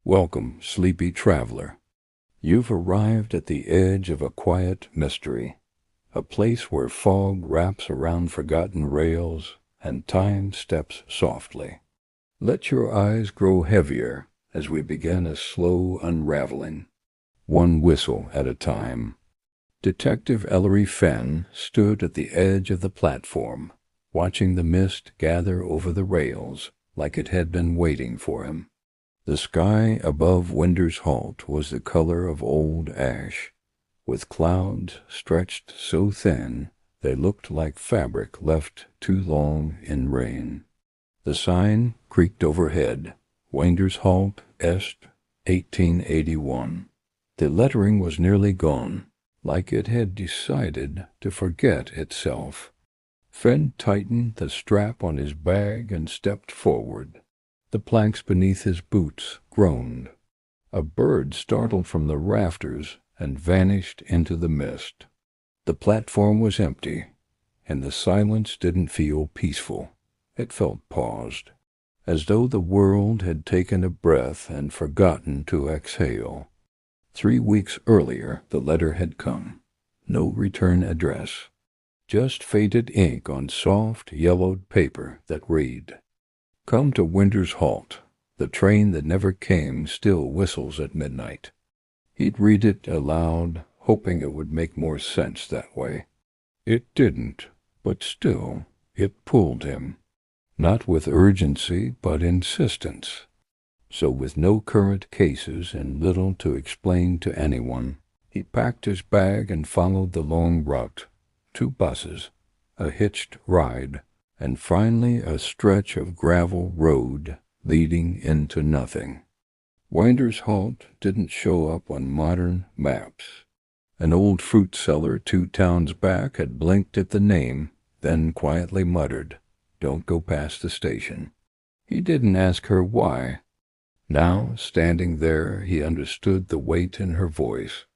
Welcome, sleepy traveler. You've arrived at the edge of a quiet mystery, a place where fog wraps around forgotten rails and time steps softly. Let your eyes grow heavier as we begin a slow unraveling, one whistle at a time. Detective Ellery Fenn stood at the edge of the platform, watching the mist gather over the rails like it had been waiting for him. The sky above Winder's Halt was the color of old ash, with clouds stretched so thin they looked like fabric left too long in rain. The sign creaked overhead, Winder's Halt, Est, 1881. The lettering was nearly gone, like it had decided to forget itself. Fenn tightened the strap on his bag and stepped forward. The planks beneath his boots groaned. A bird startled from the rafters and vanished into the mist. The platform was empty, and the silence didn't feel peaceful. It felt paused, as though the world had taken a breath and forgotten to exhale. 3 weeks earlier the letter had come. No return address. Just faded ink on soft, yellowed paper that read, "Come to Winder's Halt. The train that never came still whistles at midnight." He'd read it aloud, hoping it would make more sense that way. It didn't, but still, it pulled him. Not with urgency, but insistence. So with no current cases and little to explain to anyone, he packed his bag and followed the long route. 2 buses, a hitched ride, and finally a stretch of gravel road leading into nothing. Winder's Halt didn't show up on modern maps. An old fruit seller 2 towns back had blinked at the name, then quietly muttered, "Don't go past the station." He didn't ask her why. Now, standing there, he understood the weight in her voice.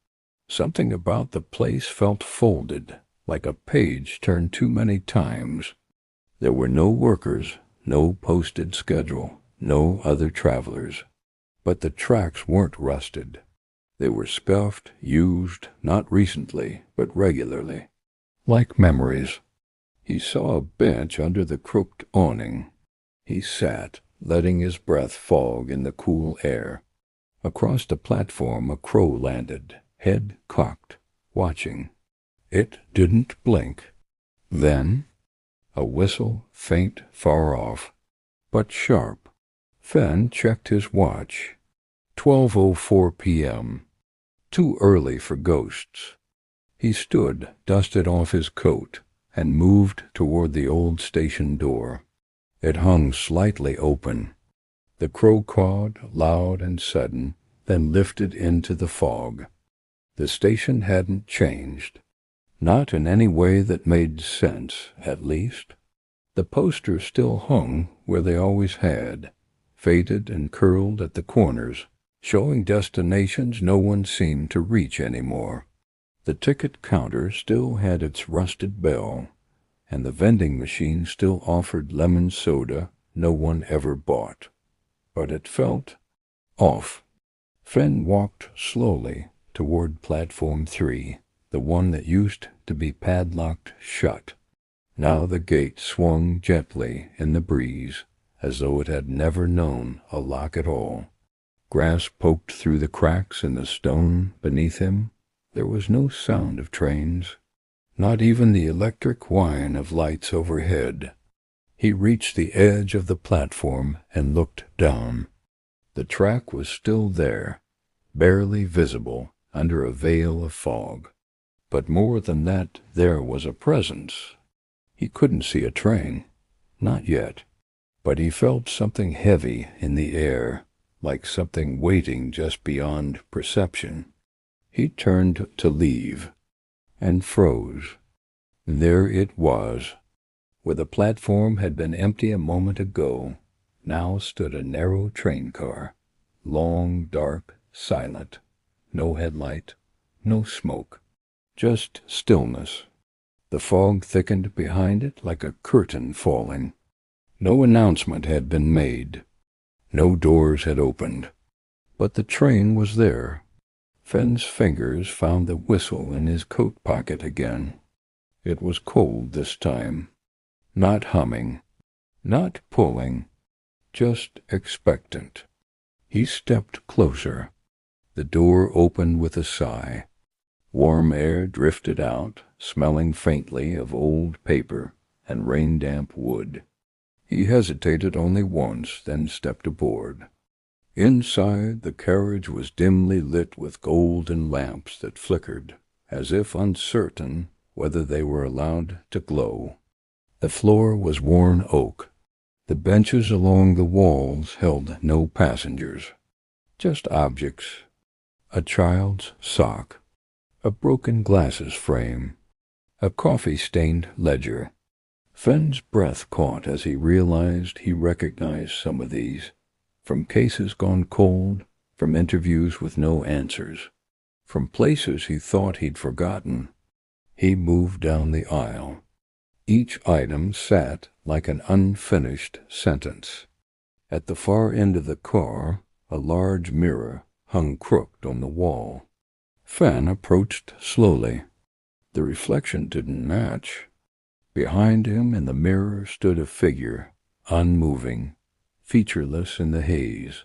Something about the place felt folded, like a page turned too many times. There were no workers, no posted schedule, no other travelers. But the tracks weren't rusted. They were scuffed, used, not recently, but regularly. Like memories. He saw a bench under the crooked awning. He sat, letting his breath fog in the cool air. Across the platform a crow landed, head cocked, watching. It didn't blink. Then a whistle, faint, far off, but sharp. Fenn checked his watch. 12:04 p.m. Too early for ghosts. He stood, dusted off his coat, and moved toward the old station door. It hung slightly open. The crow cawed, loud and sudden, then lifted into the fog. The station hadn't changed. Not in any way that made sense, at least. The posters still hung where they always had, faded and curled at the corners, showing destinations no one seemed to reach anymore. The ticket counter still had its rusted bell, and the vending machine still offered lemon soda no one ever bought. But it felt off. Fenn walked slowly toward Platform 3, the one that used to be padlocked shut. Now the gate swung gently in the breeze, as though it had never known a lock at all. Grass poked through the cracks in the stone beneath him. There was no sound of trains, not even the electric whine of lights overhead. He reached the edge of the platform and looked down. The track was still there, barely visible under a veil of fog. But more than that, there was a presence. He couldn't see a train, not yet, but he felt something heavy in the air, like something waiting just beyond perception. He turned to leave, and froze. There it was. Where the platform had been empty a moment ago, now stood a narrow train car, long, dark, silent. No headlight, no smoke, just stillness. The fog thickened behind it like a curtain falling. No announcement had been made. No doors had opened. But the train was there. Fenn's fingers found the whistle in his coat pocket again. It was cold this time. Not humming, not pulling, just expectant. He stepped closer. The door opened with a sigh. Warm air drifted out, smelling faintly of old paper and rain-damp wood. He hesitated only once, then stepped aboard. Inside, the carriage was dimly lit with golden lamps that flickered, as if uncertain whether they were allowed to glow. The floor was worn oak. The benches along the walls held no passengers, just objects. A child's sock, a broken glasses frame, a coffee-stained ledger. Fenn's breath caught as he realized he recognized some of these, from cases gone cold, from interviews with no answers, from places he thought he'd forgotten. He moved down the aisle. Each item sat like an unfinished sentence. At the far end of the car, a large mirror hung crooked on the wall. Fenn approached slowly. The reflection didn't match. Behind him in the mirror stood a figure, unmoving, featureless in the haze.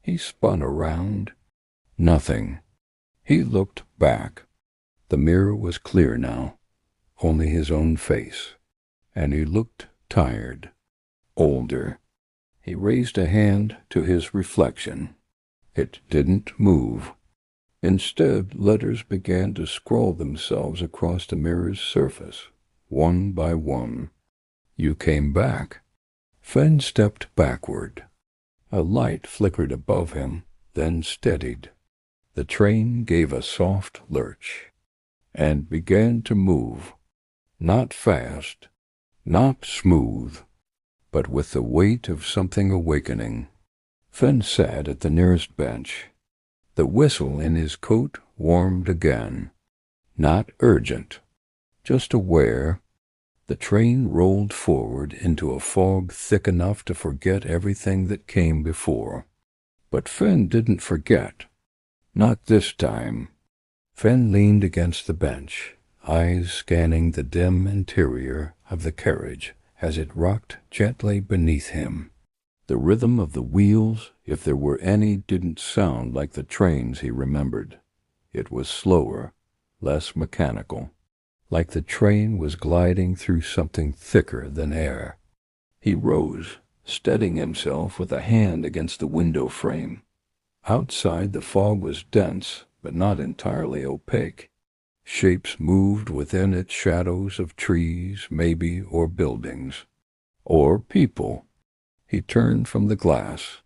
He spun around. Nothing. He looked back. The mirror was clear now, only his own face, and he looked tired, older. He raised a hand to his reflection. It didn't move. Instead, letters began to scrawl themselves across the mirror's surface, one by one. You came back. Fenn stepped backward. A light flickered above him, then steadied. The train gave a soft lurch, and began to move, not fast, not smooth, but with the weight of something awakening. Fenn sat at the nearest bench. The whistle in his coat warmed again. Not urgent, just aware. The train rolled forward into a fog thick enough to forget everything that came before. But Fenn didn't forget. Not this time. Fenn leaned against the bench, eyes scanning the dim interior of the carriage as it rocked gently beneath him. The rhythm of the wheels, if there were any, didn't sound like the trains he remembered. It was slower, less mechanical, like the train was gliding through something thicker than air. He rose, steadying himself with a hand against the window frame. Outside the fog was dense, but not entirely opaque. Shapes moved within its shadows of trees, maybe, or buildings. Or people. He turned from the glass.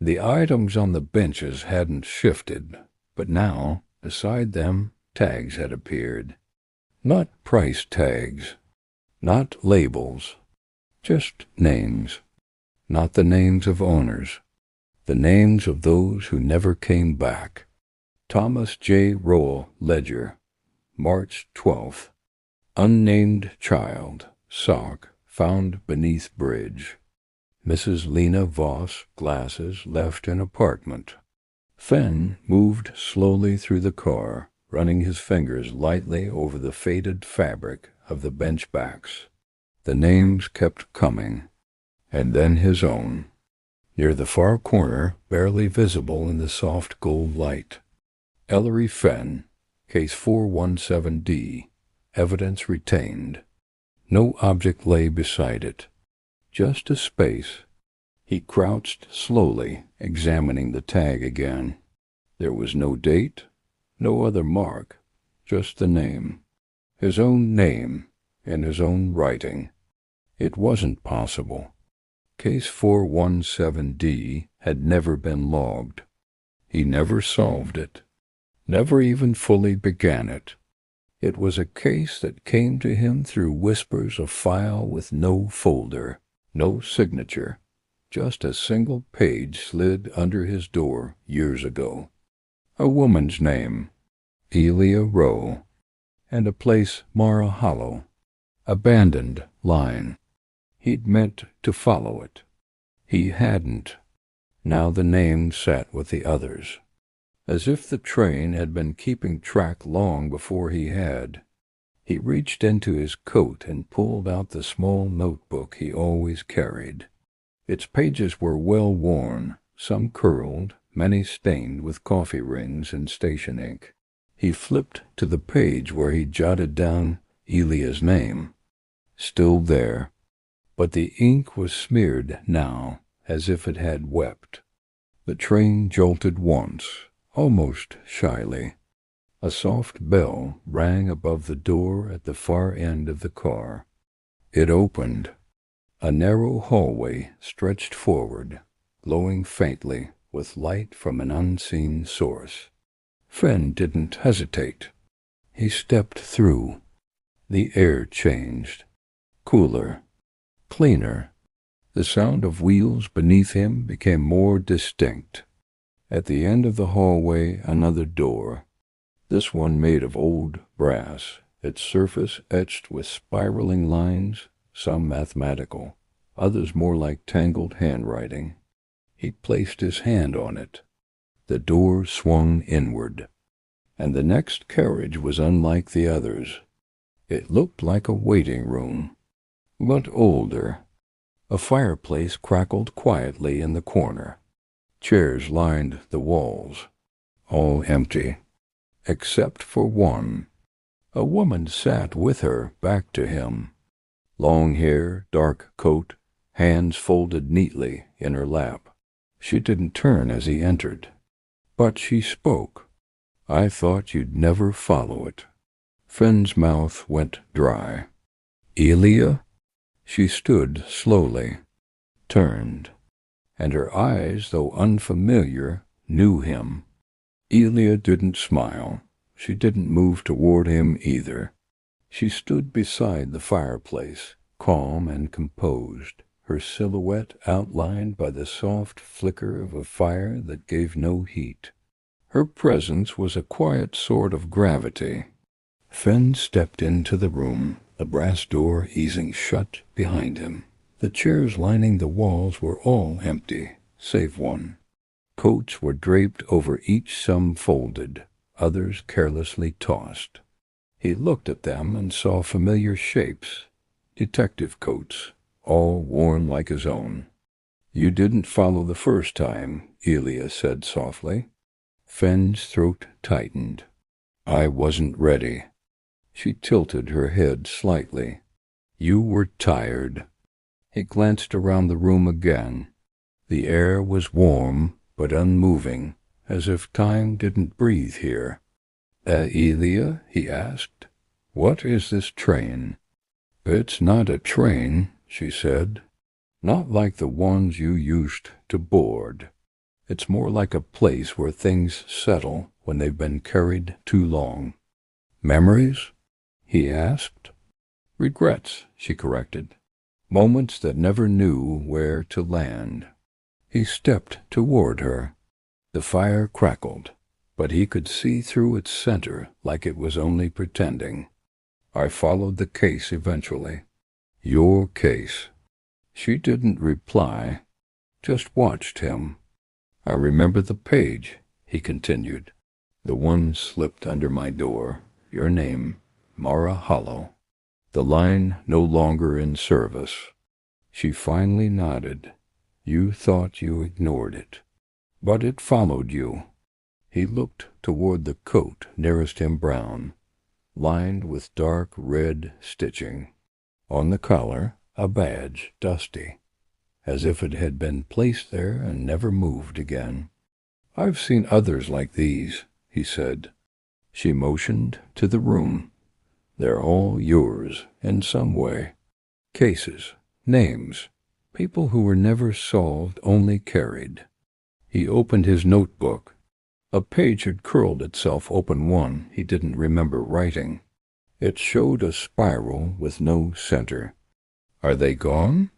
The items on the benches hadn't shifted, but now, beside them, tags had appeared. Not price tags, not labels, just names. Not the names of owners, the names of those who never came back. Thomas J. Roll, Ledger, March 12th. Unnamed child, sock, found beneath bridge. Mrs. Lena Voss, glasses, left in apartment. Fenn moved slowly through the car, running his fingers lightly over the faded fabric of the bench backs. The names kept coming, and then his own. Near the far corner, barely visible in the soft gold light. Ellery Fenn, Case 417D, evidence retained. No object lay beside it. Just a space. He crouched slowly, examining the tag again. There was no date, no other mark, just the name. His own name, in his own writing. It wasn't possible. Case 417D had never been logged. He never solved it. Never even fully began it. It was a case that came to him through whispers of file with no folder. No signature, just a single page slid under his door years ago. A woman's name, Elia Rowe, and a place Mara Hollow. Abandoned line. He'd meant to follow it. He hadn't. Now the name sat with the others, as if the train had been keeping track long before he had. He reached into his coat and pulled out the small notebook he always carried. Its pages were well worn, some curled, many stained with coffee rings and station ink. He flipped to the page where he jotted down Elia's name. Still there, but the ink was smeared now, as if it had wept. The train jolted once, almost shyly. A soft bell rang above the door at the far end of the car. It opened. A narrow hallway stretched forward, glowing faintly with light from an unseen source. Fenn didn't hesitate. He stepped through. The air changed. Cooler. Cleaner. The sound of wheels beneath him became more distinct. At the end of the hallway, another door. This one made of old brass, its surface etched with spiraling lines, some mathematical, others more like tangled handwriting. He placed his hand on it. The door swung inward, and the next carriage was unlike the others. It looked like a waiting room, but older. A fireplace crackled quietly in the corner. Chairs lined the walls, all empty, except for one. A woman sat with her back to him. Long hair, dark coat, hands folded neatly in her lap. She didn't turn as he entered, but she spoke. "I thought you'd never follow it." Fenn's mouth went dry. "Elia?" She stood slowly, turned, and her eyes, though unfamiliar, knew him. Elia didn't smile. She didn't move toward him either. She stood beside the fireplace, calm and composed, her silhouette outlined by the soft flicker of a fire that gave no heat. Her presence was a quiet sort of gravity. Fenn stepped into the room, the brass door easing shut behind him. The chairs lining the walls were all empty, save one. Coats were draped over each, some folded, others carelessly tossed. He looked at them and saw familiar shapes, detective coats, all worn like his own. "You didn't follow the first time," Elia said softly. Fenn's throat tightened. "I wasn't ready." She tilted her head slightly. "You were tired." He glanced around the room again. The air was warm but unmoving, as if time didn't breathe here. Elia?" he asked. "What is this train?" "It's not a train," she said. "Not like the ones you used to board. It's more like a place where things settle when they've been carried too long." "Memories?" he asked. "Regrets," she corrected. "Moments that never knew where to land." He stepped toward her. The fire crackled, but he could see through its center like it was only pretending. "I followed the case eventually." "Your case." She didn't reply, just watched him. "I remember the page," he continued. "The one slipped under my door. Your name, Mara Hollow. The line no longer in service." She finally nodded. "You thought you ignored it, but it followed you." He looked toward the coat nearest him, brown, lined with dark red stitching. On the collar, a badge, dusty, as if it had been placed there and never moved again. "I've seen others like these," he said. She motioned to the room. "They're all yours, in some way. Cases, names, people who were never solved, only carried." He opened his notebook. A page had curled itself open, one he didn't remember writing. It showed a spiral with no center. "Are they gone?"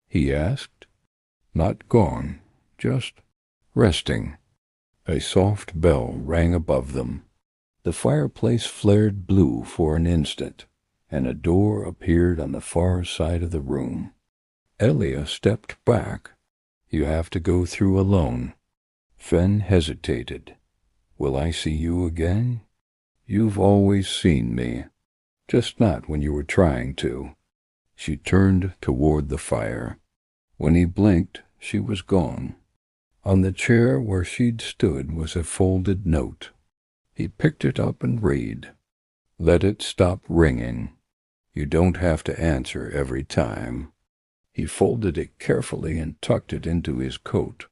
he asked. "Not gone, just resting." A soft bell rang above them. The fireplace flared blue for an instant, and a door appeared on the far side of the room. Elia stepped back. You have to go through alone." Fenn hesitated. "Will I see you again?" "You've always seen me, just not when you were trying to." She turned toward the fire. When he blinked, she was gone. On the chair where she'd stood was a folded note. He picked it up and read. "Let it stop ringing. You don't have to answer every time." He folded it carefully and tucked it into his coat.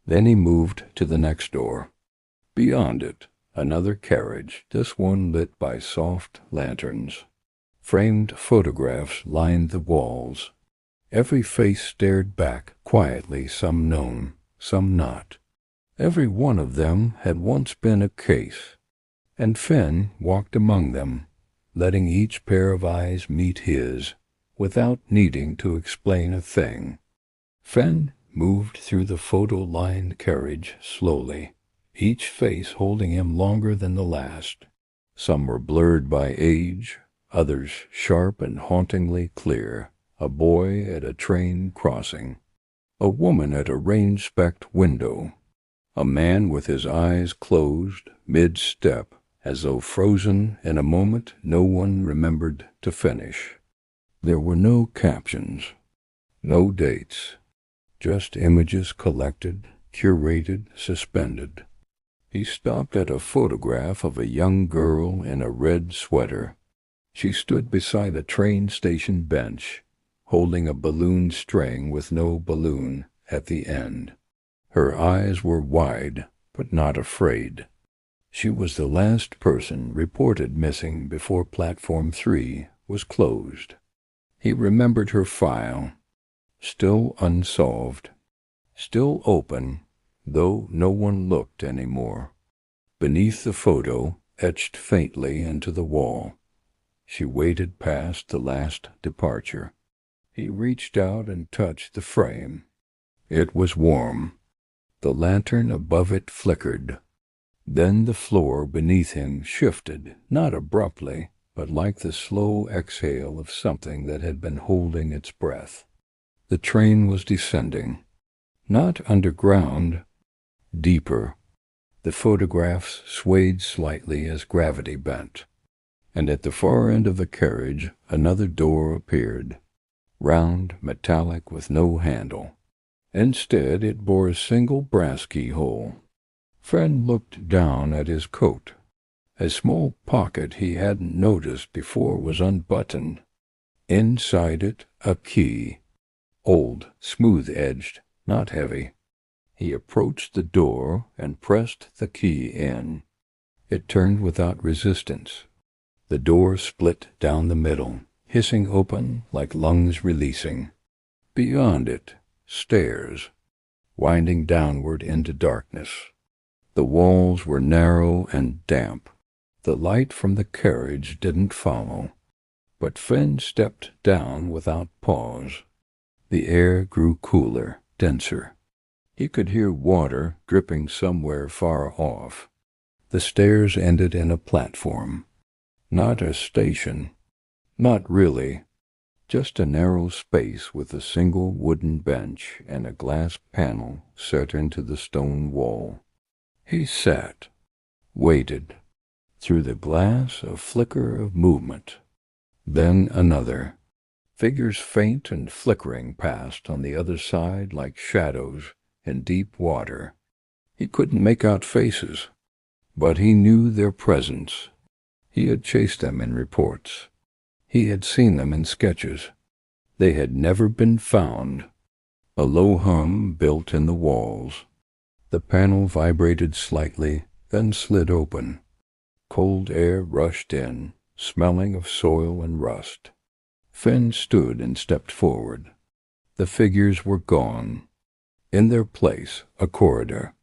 Then he moved to the next door. Beyond it, another carriage, this one lit by soft lanterns. Framed photographs lined the walls. Every face stared back quietly, some known, some not. Every one of them had once been a case, and Fenn walked among them, letting each pair of eyes meet his, without needing to explain a thing. Fenn moved through the photo-lined carriage slowly, each face holding him longer than the last. Some were blurred by age, others sharp and hauntingly clear. A boy at a train crossing, a woman at a rain-specked window, a man with his eyes closed mid-step, as though frozen in a moment no one remembered to finish. There were no captions, no dates, just images collected, curated, suspended. He stopped at a photograph of a young girl in a red sweater. She stood beside a train station bench, holding a balloon string with no balloon at the end. Her eyes were wide, but not afraid. She was the last person reported missing before Platform 3 was closed. He remembered her file, still unsolved, still open, though no one looked anymore. Beneath the photo, etched faintly into the wall, she waited past the last departure. He reached out and touched the frame. It was warm. The lantern above it flickered. Then the floor beneath him shifted, not abruptly, but like the slow exhale of something that had been holding its breath. The train was descending. Not underground, deeper. The photographs swayed slightly as gravity bent. And at the far end of the carriage, another door appeared. Round, metallic, with no handle. Instead, it bore a single brass keyhole. Fenn looked down at his coat. A small pocket he hadn't noticed before was unbuttoned. Inside it, a key. Old, smooth-edged, not heavy. He approached the door and pressed the key in. It turned without resistance. The door split down the middle, hissing open like lungs releasing. Beyond it, stairs, winding downward into darkness. The walls were narrow and damp. The light from the carriage didn't follow, but Fenn stepped down without pause. The air grew cooler, denser. He could hear water dripping somewhere far off. The stairs ended in a platform. Not a station. Not really. Just a narrow space with a single wooden bench and a glass panel set into the stone wall. He sat, waited. Through the glass, a flicker of movement. Then another. Figures faint and flickering past on the other side like shadows in deep water. He couldn't make out faces, but he knew their presence. He had chased them in reports. He had seen them in sketches. They had never been found. A low hum built in the walls. The panel vibrated slightly, then slid open. Cold air rushed in, smelling of soil and rust. Fenn stood and stepped forward. The figures were gone. In their place, a corridor,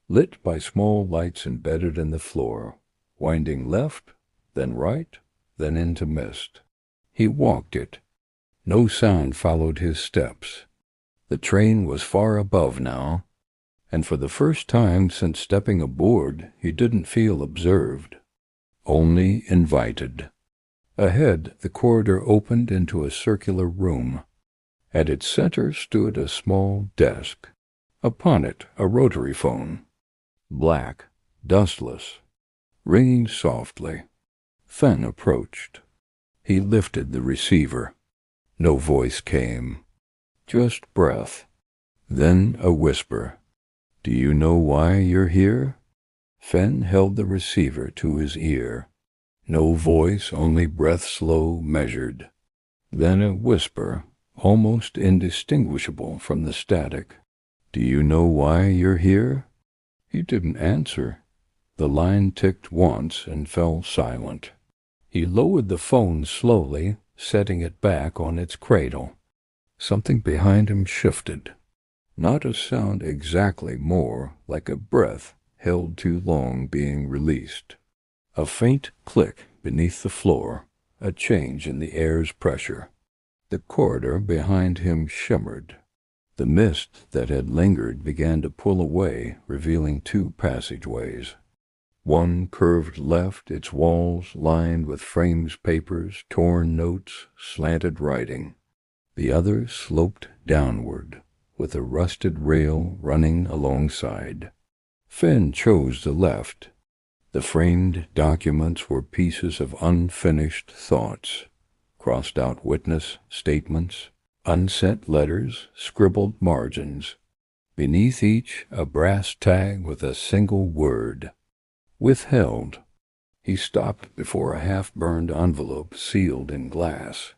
lit by small lights embedded in the floor, winding left, then right, then into mist. He walked it. No sound followed his steps. The train was far above now, and for the first time since stepping aboard, he didn't feel observed, only invited. Ahead, the corridor opened into a circular room. At its center stood a small desk, Upon it a rotary phone, black, dustless, ringing softly. Fen approached. He lifted the receiver. No voice came, just breath. Then a whisper. "Do you know why you're here?" Fen held the receiver to his ear. No voice, only breath slow, measured. Then a whisper, almost indistinguishable from the static. "Do you know why you're here?" He didn't answer. The line ticked once and fell silent. He lowered the phone slowly, setting it back on its cradle. Something behind him shifted. Not a sound exactly, more like a breath held too long being released. A faint click beneath the floor, a change in the air's pressure. The corridor behind him shimmered. The mist that had lingered began to pull away, revealing two passageways. One curved left, its walls lined with frames, papers, torn notes, slanted writing. The other sloped downward, with a rusted rail running alongside. Fen chose the left. The framed documents were pieces of unfinished thoughts, crossed-out witness statements, unsent letters, scribbled margins. Beneath each, a brass tag with a single word. Withheld. He stopped before a half-burned envelope sealed in glass.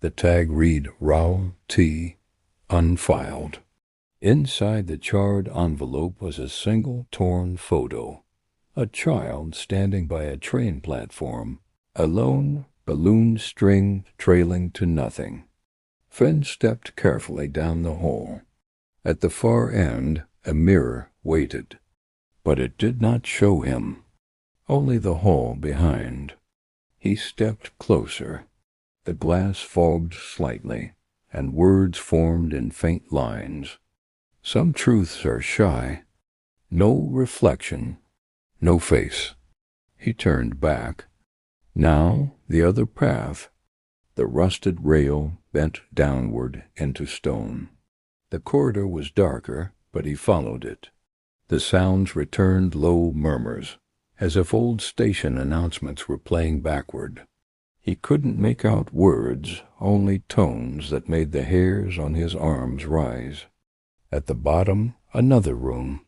The tag read Raul T. Unfiled. Inside the charred envelope was a single torn photo. A child standing by a train platform, a lone balloon string trailing to nothing. Fen stepped carefully down the hall. At the far end, a mirror waited. But it did not show him, only the hall behind. He stepped closer. The glass fogged slightly, and words formed in faint lines. Some truths are shy. No reflection, no face. He turned back. Now the other path. The rusted rail bent downward into stone. The corridor was darker, but he followed it. The sounds returned, low murmurs, as if old station announcements were playing backward. He couldn't make out words, only tones that made the hairs on his arms rise. At the bottom, another room,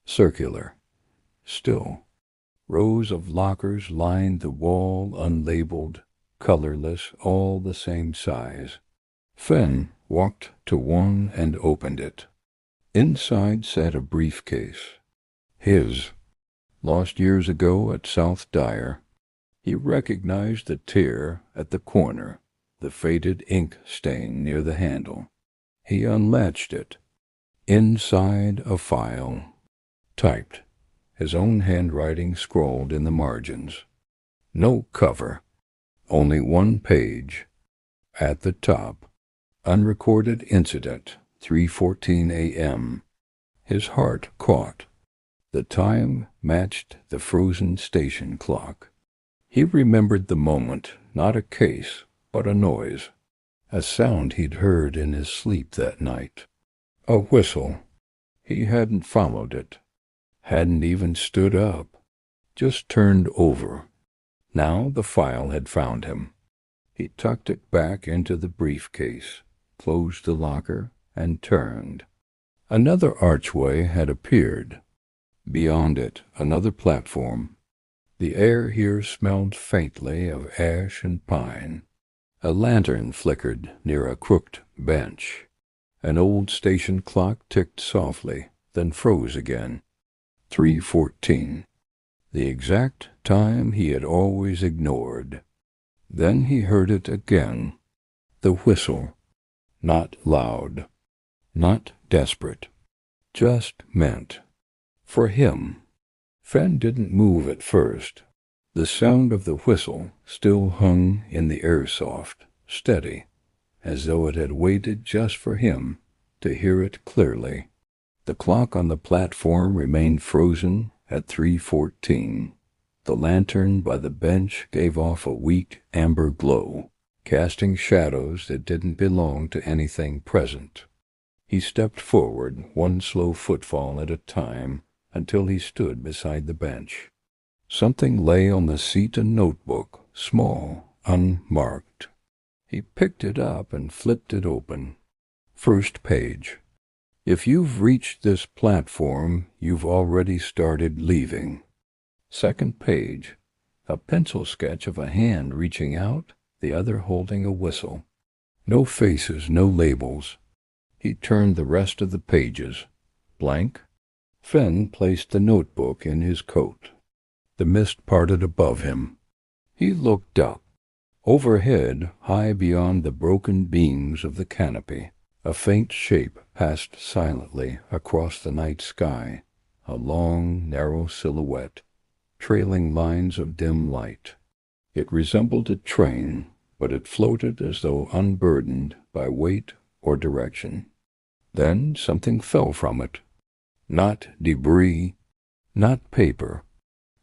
circular, still. Rows of lockers lined the wall, unlabeled, colorless, all the same size. Fen walked to one and opened it. Inside sat a briefcase. His, lost years ago at South Dyer. He recognized the tear at the corner, the faded ink stain near the handle. He unlatched it. Inside a file, typed, his own handwriting scrawled in the margins. No cover, only one page. At the top, unrecorded incident, 3:14 a.m. His heart caught. The time matched the frozen station clock. He remembered the moment, not a case, but a noise, a sound he'd heard in his sleep that night. A whistle. He hadn't followed it, hadn't even stood up, just turned over. Now the file had found him. He tucked it back into the briefcase, closed the locker, and turned. Another archway had appeared. Beyond it, another platform. The air here smelled faintly of ash and pine. A lantern flickered near a crooked bench. An old station clock ticked softly, then froze again. 3:14. The exact time he had always ignored. Then he heard it again. The whistle. Not loud. Not desperate. Just meant. For him. Fen didn't move at first. The sound of the whistle still hung in the air soft, steady, as though it had waited just for him to hear it clearly. The clock on the platform remained frozen at 3:14. The lantern by the bench gave off a weak amber glow, casting shadows that didn't belong to anything present. He stepped forward, one slow footfall at a time, until he stood beside the bench. Something lay on the seat, a notebook, small, unmarked. He picked it up and flipped it open. First page. If you've reached this platform, you've already started leaving. Second page. A pencil sketch of a hand reaching out, the other holding a whistle. No faces, no labels. He turned the rest of the pages. Blank. Fenn placed the notebook in his coat. The mist parted above him. He looked up. Overhead, high beyond the broken beams of the canopy, a faint shape passed silently across the night sky, a long, narrow silhouette, trailing lines of dim light. It resembled a train, but it floated as though unburdened by weight or direction. Then something fell from it. Not debris, not paper.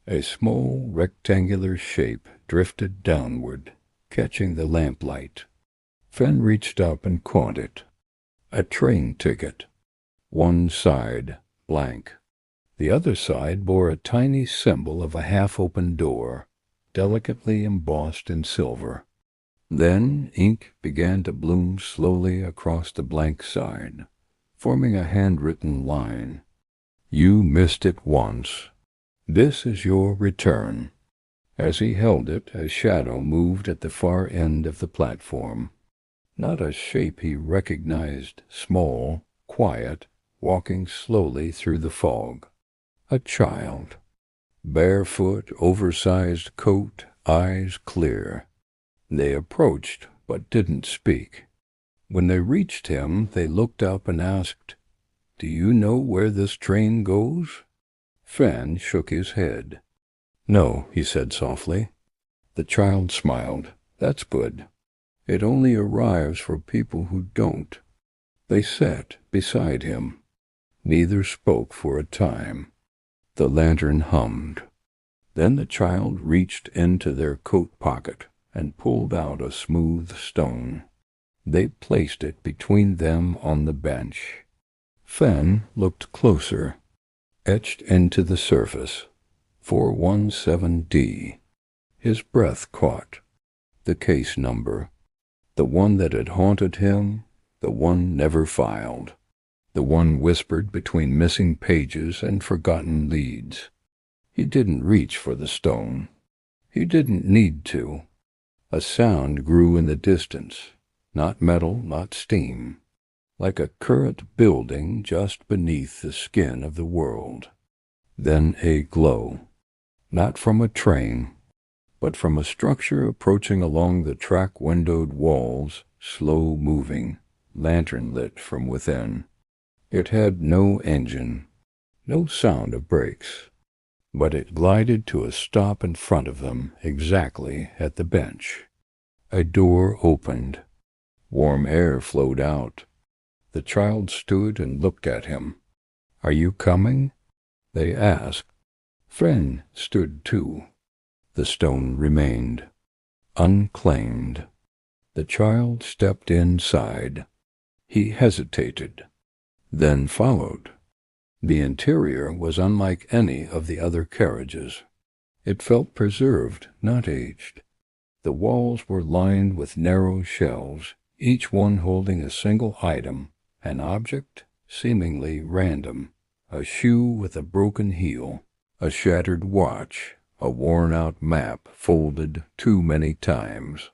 A small rectangular shape drifted downward, catching the lamplight. Fenn reached up and caught it. A train ticket. One side blank. The other side bore a tiny symbol of a half-open door, delicately embossed in silver. Then ink began to bloom slowly across the blank side, forming a handwritten line. You missed it once. This is your return. As he held it, a shadow moved at the far end of the platform. Not a shape he recognized, small, quiet, walking slowly through the fog. A child. Barefoot, oversized coat, eyes clear. They approached, but didn't speak. When they reached him, they looked up and asked, "Do you know where this train goes?" Fenn shook his head. "No," he said softly. The child smiled. "That's good. It only arrives for people who don't." They sat beside him. Neither spoke for a time. The lantern hummed. Then the child reached into their coat pocket and pulled out a smooth stone. They placed it between them on the bench. Fenn looked closer. Etched into the surface, 417D. His breath caught. The case number. The one that had haunted him, the one never filed. The one whispered between missing pages and forgotten leads. He didn't reach for the stone. He didn't need to. A sound grew in the distance, not metal, not steam, like a current building just beneath the skin of the world. Then a glow, not from a train, but from a structure approaching along the track-windowed walls, slow-moving, lantern-lit from within. It had no engine, no sound of brakes, but it glided to a stop in front of them, exactly at the bench. A door opened. Warm air flowed out. The child stood and looked at him. "Are you coming?" they asked. Fenn stood too. The stone remained, unclaimed. The child stepped inside. He hesitated, then followed. The interior was unlike any of the other carriages. It felt preserved, not aged. The walls were lined with narrow shelves, each one holding a single item, an object seemingly random, a shoe with a broken heel, a shattered watch, a worn-out map folded too many times.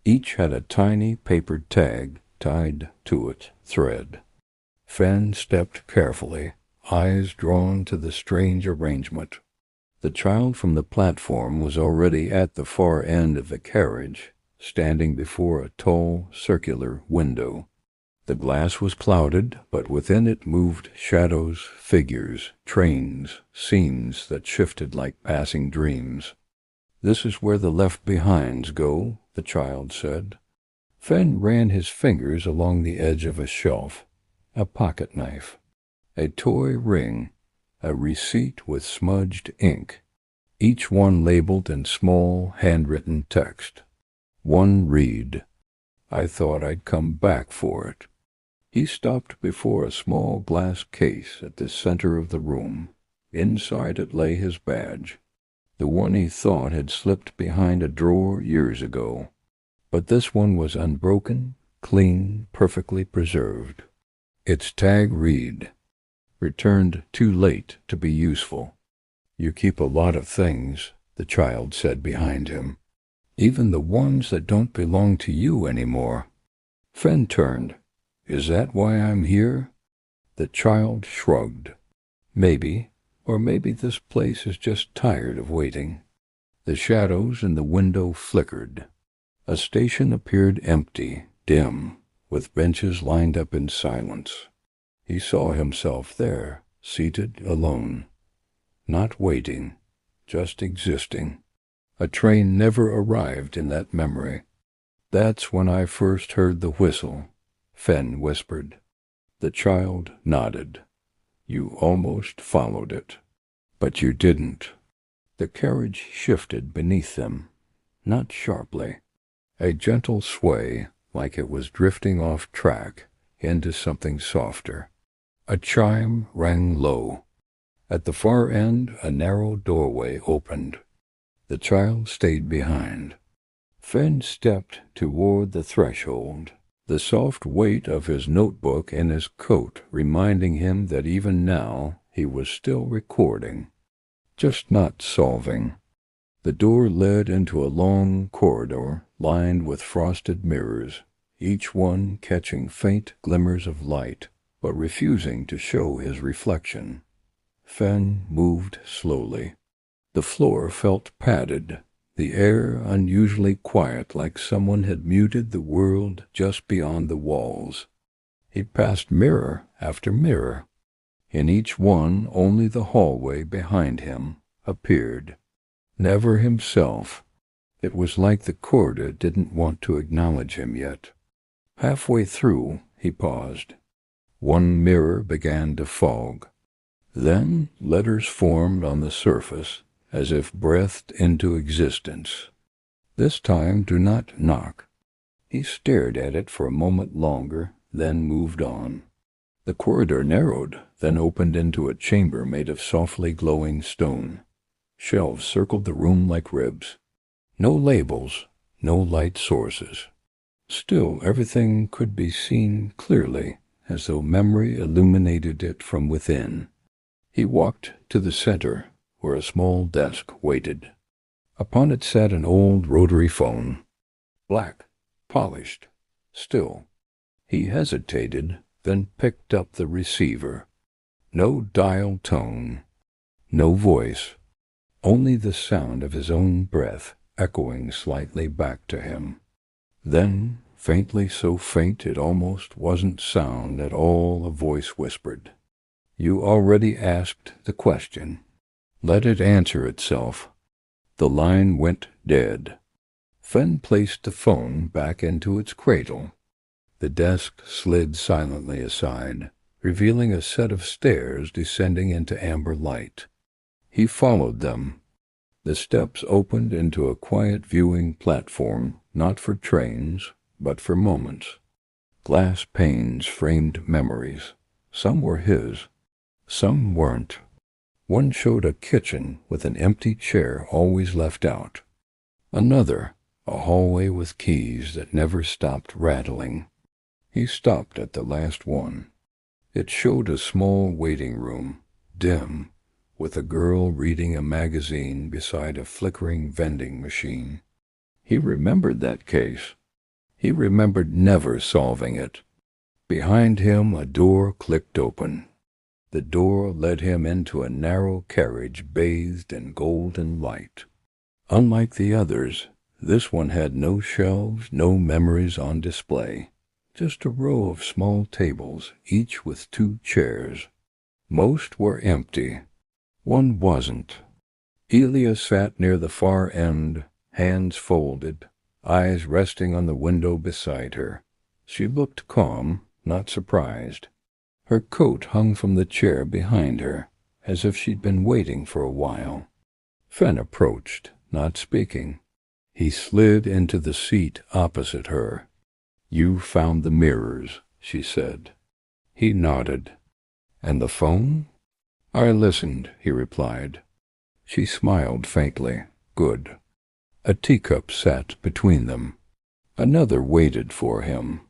Each had a tiny papered tag tied to its thread. Fenn stepped carefully, eyes drawn to the strange arrangement. The child from the platform was already at the far end of the carriage, standing before a tall, circular window. The glass was clouded, but within it moved shadows, figures, trains, scenes that shifted like passing dreams. "This is where the left-behinds go," the child said. Fenn ran his fingers along the edge of a shelf. A pocket knife, a toy ring, a receipt with smudged ink, each one labeled in small, handwritten text. One read, "I thought I'd come back for it." He stopped before a small glass case at the center of the room. Inside it lay his badge, the one he thought had slipped behind a drawer years ago. But this one was unbroken, clean, perfectly preserved. Its tag read, "Returned too late to be useful." "You keep a lot of things," the child said behind him. "Even the ones that don't belong to you anymore." Fen turned. "Is that why I'm here?" The child shrugged. "Maybe, or maybe this place is just tired of waiting." The shadows in the window flickered. A station appeared empty, dim, with benches lined up in silence. He saw himself there, seated alone. Not waiting, just existing. A train never arrived in that memory. "That's when I first heard the whistle," Fen whispered. The child nodded. "You almost followed it. But you didn't." The carriage shifted beneath them, not sharply. A gentle sway, like it was drifting off track into something softer. A chime rang low. At the far end, a narrow doorway opened. The child stayed behind. Fen stepped toward the threshold, the soft weight of his notebook in his coat reminding him that even now he was still recording, just not solving. The door led into a long corridor lined with frosted mirrors, each one catching faint glimmers of light, but refusing to show his reflection. Fen moved slowly. The floor felt padded, the air unusually quiet, like someone had muted the world just beyond the walls. He passed mirror after mirror. In each one only the hallway behind him appeared. Never himself. It was like the corridor didn't want to acknowledge him yet. Halfway through, he paused. One mirror began to fog. Then letters formed on the surface, as if breathed into existence. "This time do not knock." He stared at it for a moment longer, then moved on. The corridor narrowed, then opened into a chamber made of softly glowing stone. Shelves circled the room like ribs. No labels, no light sources. Still, everything could be seen clearly, as though memory illuminated it from within. He walked to the center, where a small desk waited. Upon it sat an old rotary phone. Black, polished, still. He hesitated, then picked up the receiver. No dial tone, no voice, only the sound of his own breath echoing slightly back to him. Then, faintly, so faint it almost wasn't sound at all, a voice whispered, "You already asked the question. Let it answer itself." The line went dead. Fen placed the phone back into its cradle. The desk slid silently aside, revealing a set of stairs descending into amber light. He followed them. The steps opened into a quiet viewing platform, not for trains, but for moments. Glass panes framed memories. Some were his, some weren't. One showed a kitchen with an empty chair always left out. Another, a hallway with keys that never stopped rattling. He stopped at the last one. It showed a small waiting room, dim, with a girl reading a magazine beside a flickering vending machine. He remembered that case. He remembered never solving it. Behind him a door clicked open. The door led him into a narrow carriage bathed in golden light. Unlike the others, this one had no shelves, no memories on display. Just a row of small tables, each with 2 chairs. Most were empty. One wasn't. Elia sat near the far end, hands folded, eyes resting on the window beside her. She looked calm, not surprised. Her coat hung from the chair behind her, as if she'd been waiting for a while. Fen approached, not speaking. He slid into the seat opposite her. "You found the mirrors," she said. He nodded. And the phone? I listened, he replied. She smiled faintly. Good. A teacup sat between them. Another waited for him.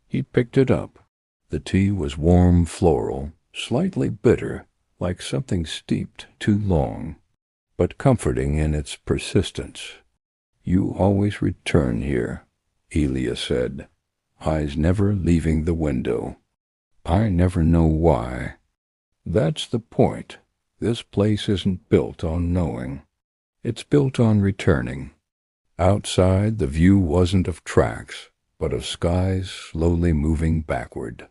He picked it up. The tea was warm floral, slightly bitter, like something steeped too long, but comforting in its persistence. You always return here, Elia said, eyes never leaving the window. I never know why. That's the point. This place isn't built on knowing. It's built on returning. Outside, the view wasn't of tracks, but of skies slowly moving backward.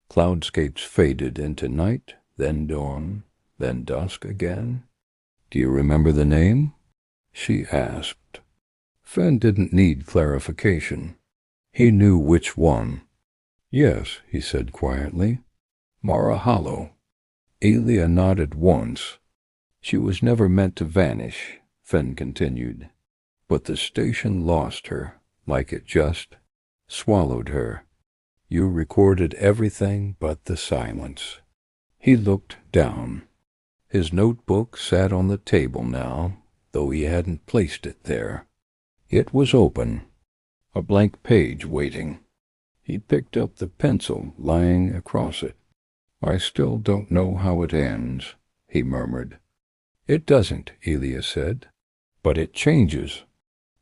Cloudscapes faded into night, then dawn, then dusk again. Do you remember the name? She asked. Fen didn't need clarification. He knew which one. Yes, he said quietly. Mara Hollow. Elia nodded once. She was never meant to vanish, Fen continued. But the station lost her, like it just swallowed her. You recorded everything but the silence. He looked down. His notebook sat on the table now, though he hadn't placed it there. It was open, a blank page waiting. He picked up the pencil lying across it. I still don't know how it ends, he murmured. It doesn't, Elia said, but it changes.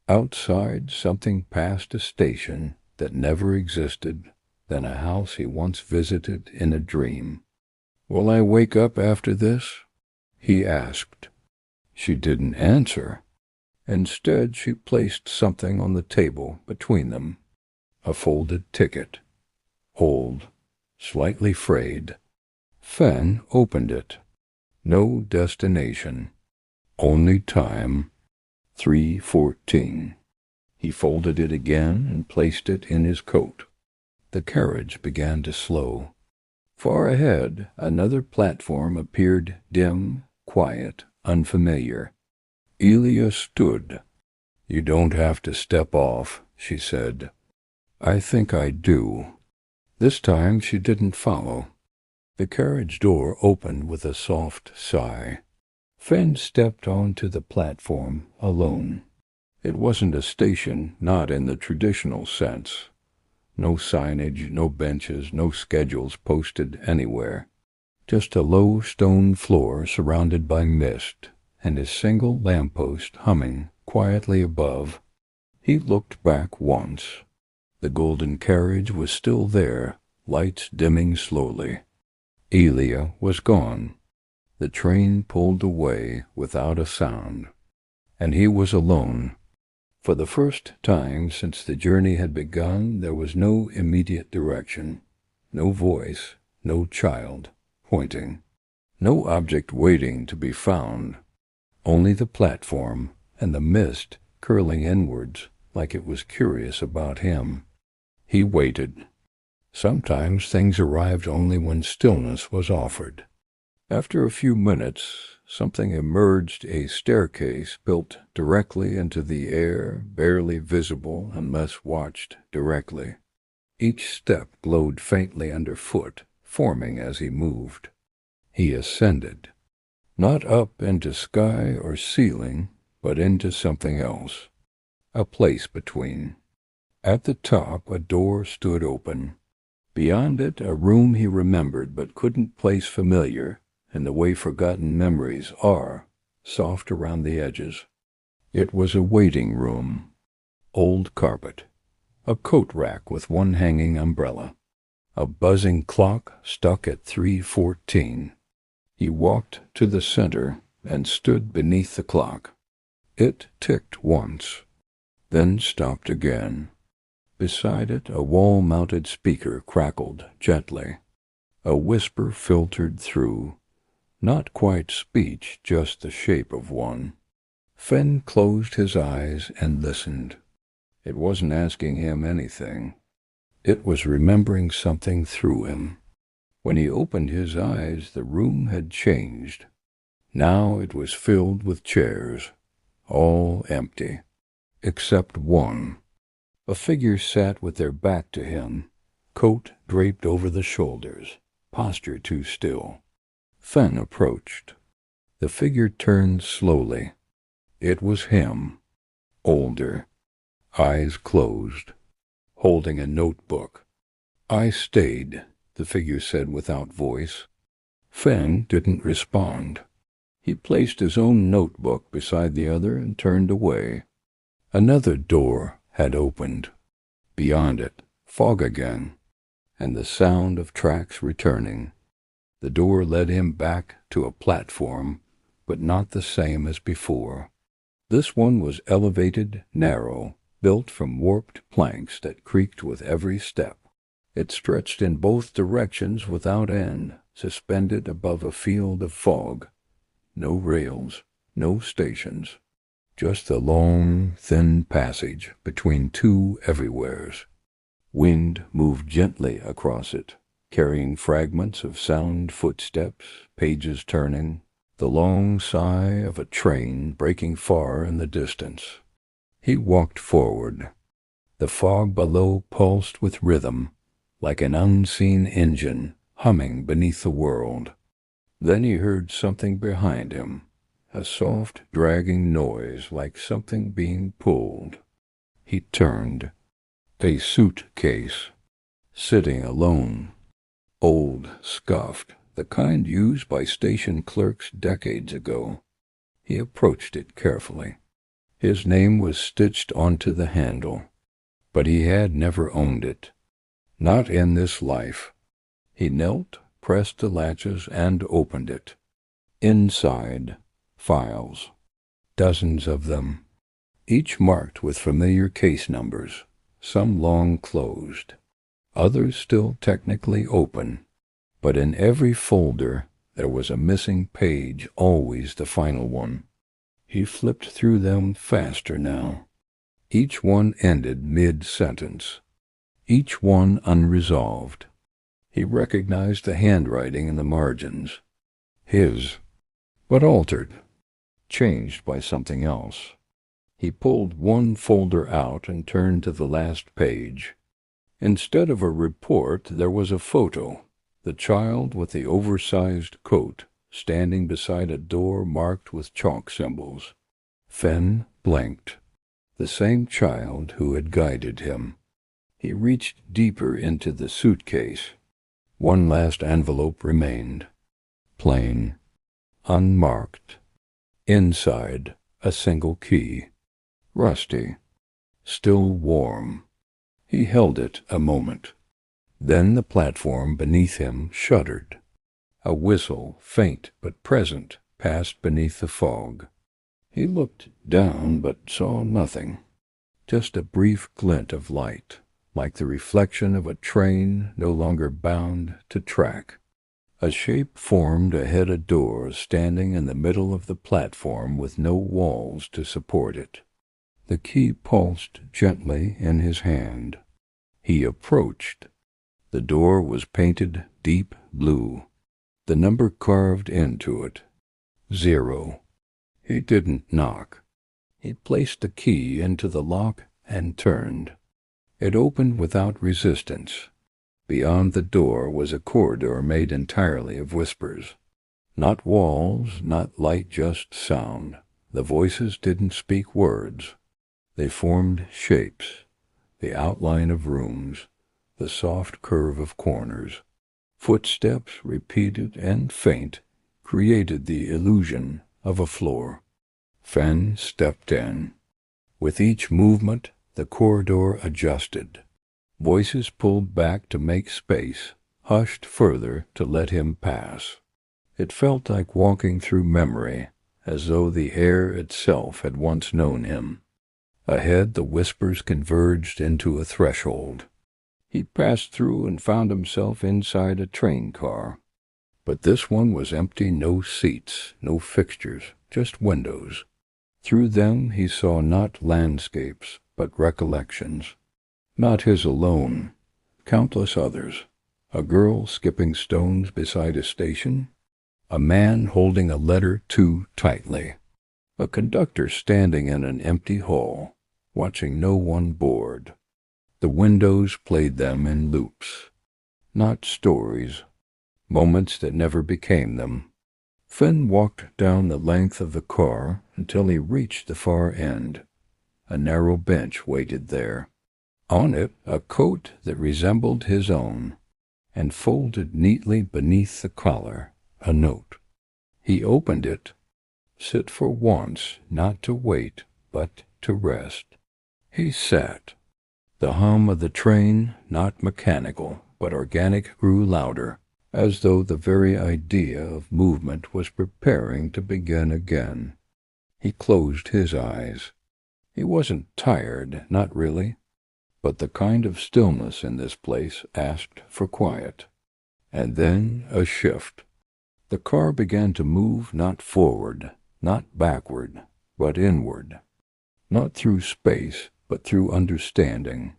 Outside, something past a station that never existed, then a house he once visited in a dream. Will I wake up after this? He asked. She didn't answer. Instead, she placed something on the table between them. A folded ticket. Old, slightly frayed. Fen opened it. No destination. Only time. 3:14. He folded it again and placed it in his coat. The carriage began to slow. Far ahead, another platform appeared dim, quiet, unfamiliar. Elia stood. You don't have to step off, she said. I think I do. This time she didn't follow. The carriage door opened with a soft sigh. Fen stepped onto the platform alone. It wasn't a station, not in the traditional sense. No signage, no benches, no schedules posted anywhere. Just a low stone floor surrounded by mist, and a single lamppost humming quietly above. He looked back once. The golden carriage was still there, lights dimming slowly. Elia was gone. The train pulled away without a sound, and he was alone. For the first time since the journey had begun, there was no immediate direction, no voice, no child pointing, no object waiting to be found, only the platform and the mist curling inwards like it was curious about him. He waited. Sometimes things arrived only when stillness was offered. After a few minutes, something emerged, a staircase built directly into the air, barely visible unless watched directly. Each step glowed faintly underfoot, forming as he moved. He ascended, not up into sky or ceiling, but into something else, a place between. At the top, a door stood open. Beyond it, a room he remembered but couldn't place familiar, in the way forgotten memories are, soft around the edges. It was a waiting room. Old carpet. A coat rack with one hanging umbrella. A buzzing clock stuck at 3:14. He walked to the center and stood beneath the clock. It ticked once, then stopped again. Beside it, a wall-mounted speaker crackled gently. A whisper filtered through. Not quite speech, just the shape of one. Fen closed his eyes and listened. It wasn't asking him anything. It was remembering something through him. When he opened his eyes, the room had changed. Now it was filled with chairs, all empty, except one. A figure sat with their back to him, coat draped over the shoulders, posture too still. Fen approached. The figure turned slowly. It was him, older, eyes closed, holding a notebook. "I stayed," the figure said without voice. Fen didn't respond. He placed his own notebook beside the other and turned away. Another door had opened. Beyond it, fog again, and the sound of tracks returning. The door led him back to a platform, but not the same as before. This one was elevated, narrow, built from warped planks that creaked with every step. It stretched in both directions without end, suspended above a field of fog. No rails, no stations, just a long, thin passage between two everywheres. Wind moved gently across it, carrying fragments of sound footsteps, pages turning, the long sigh of a train breaking far in the distance. He walked forward. The fog below pulsed with rhythm, like an unseen engine humming beneath the world. Then he heard something behind him, a soft, dragging noise like something being pulled. He turned. A suitcase, sitting alone, old, scuffed, the kind used by station clerks decades ago. He approached it carefully. His name was stitched onto the handle, but he had never owned it. Not in this life. He knelt, pressed the latches, and opened it. Inside, files. Dozens of them, each marked with familiar case numbers, some long closed, others still technically open. But in every folder there was a missing page, always the final one. He flipped through them faster now. Each one ended mid-sentence, each one unresolved. He recognized the handwriting in the margins. His, but altered, changed by something else. He pulled one folder out and turned to the last page. Instead of a report, there was a photo. The child with the oversized coat, standing beside a door marked with chalk symbols. Fen blinked. The same child who had guided him. He reached deeper into the suitcase. One last envelope remained. Plain, unmarked. Inside, a single key. Rusty, still warm. He held it a moment. Then the platform beneath him shuddered. A whistle, faint but present, passed beneath the fog. He looked down but saw nothing. Just a brief glint of light, like the reflection of a train no longer bound to track. A shape formed ahead a door standing in the middle of the platform with no walls to support it. The key pulsed gently in his hand. He approached. The door was painted deep blue, the number carved into it. 0. He didn't knock. He placed the key into the lock and turned. It opened without resistance. Beyond the door was a corridor made entirely of whispers. Not walls, not light, just sound. The voices didn't speak words. They formed shapes, the outline of rooms, the soft curve of corners. Footsteps, repeated and faint, created the illusion of a floor. Fen stepped in. With each movement, the corridor adjusted. Voices pulled back to make space, hushed further to let him pass. It felt like walking through memory, as though the air itself had once known him. Ahead, the whispers converged into a threshold. He passed through and found himself inside a train car. But this one was empty, no seats, no fixtures, just windows. Through them he saw not landscapes, but recollections. Not his alone, countless others. A girl skipping stones beside a station. A man holding a letter too tightly. A conductor standing in an empty hall, watching no one board. The windows played them in loops. Not stories, moments that never became them. Finn walked down the length of the car until he reached the far end. A narrow bench waited there. On it, a coat that resembled his own, and folded neatly beneath the collar, a note. He opened it. Sit for once, not to wait, but to rest. He sat. The hum of the train, not mechanical, but organic, grew louder, as though the very idea of movement was preparing to begin again. He closed his eyes. He wasn't tired, not really, but the kind of stillness in this place asked for quiet. And then a shift. The car began to move not forward, not backward, but inward. Not through space, but through understanding.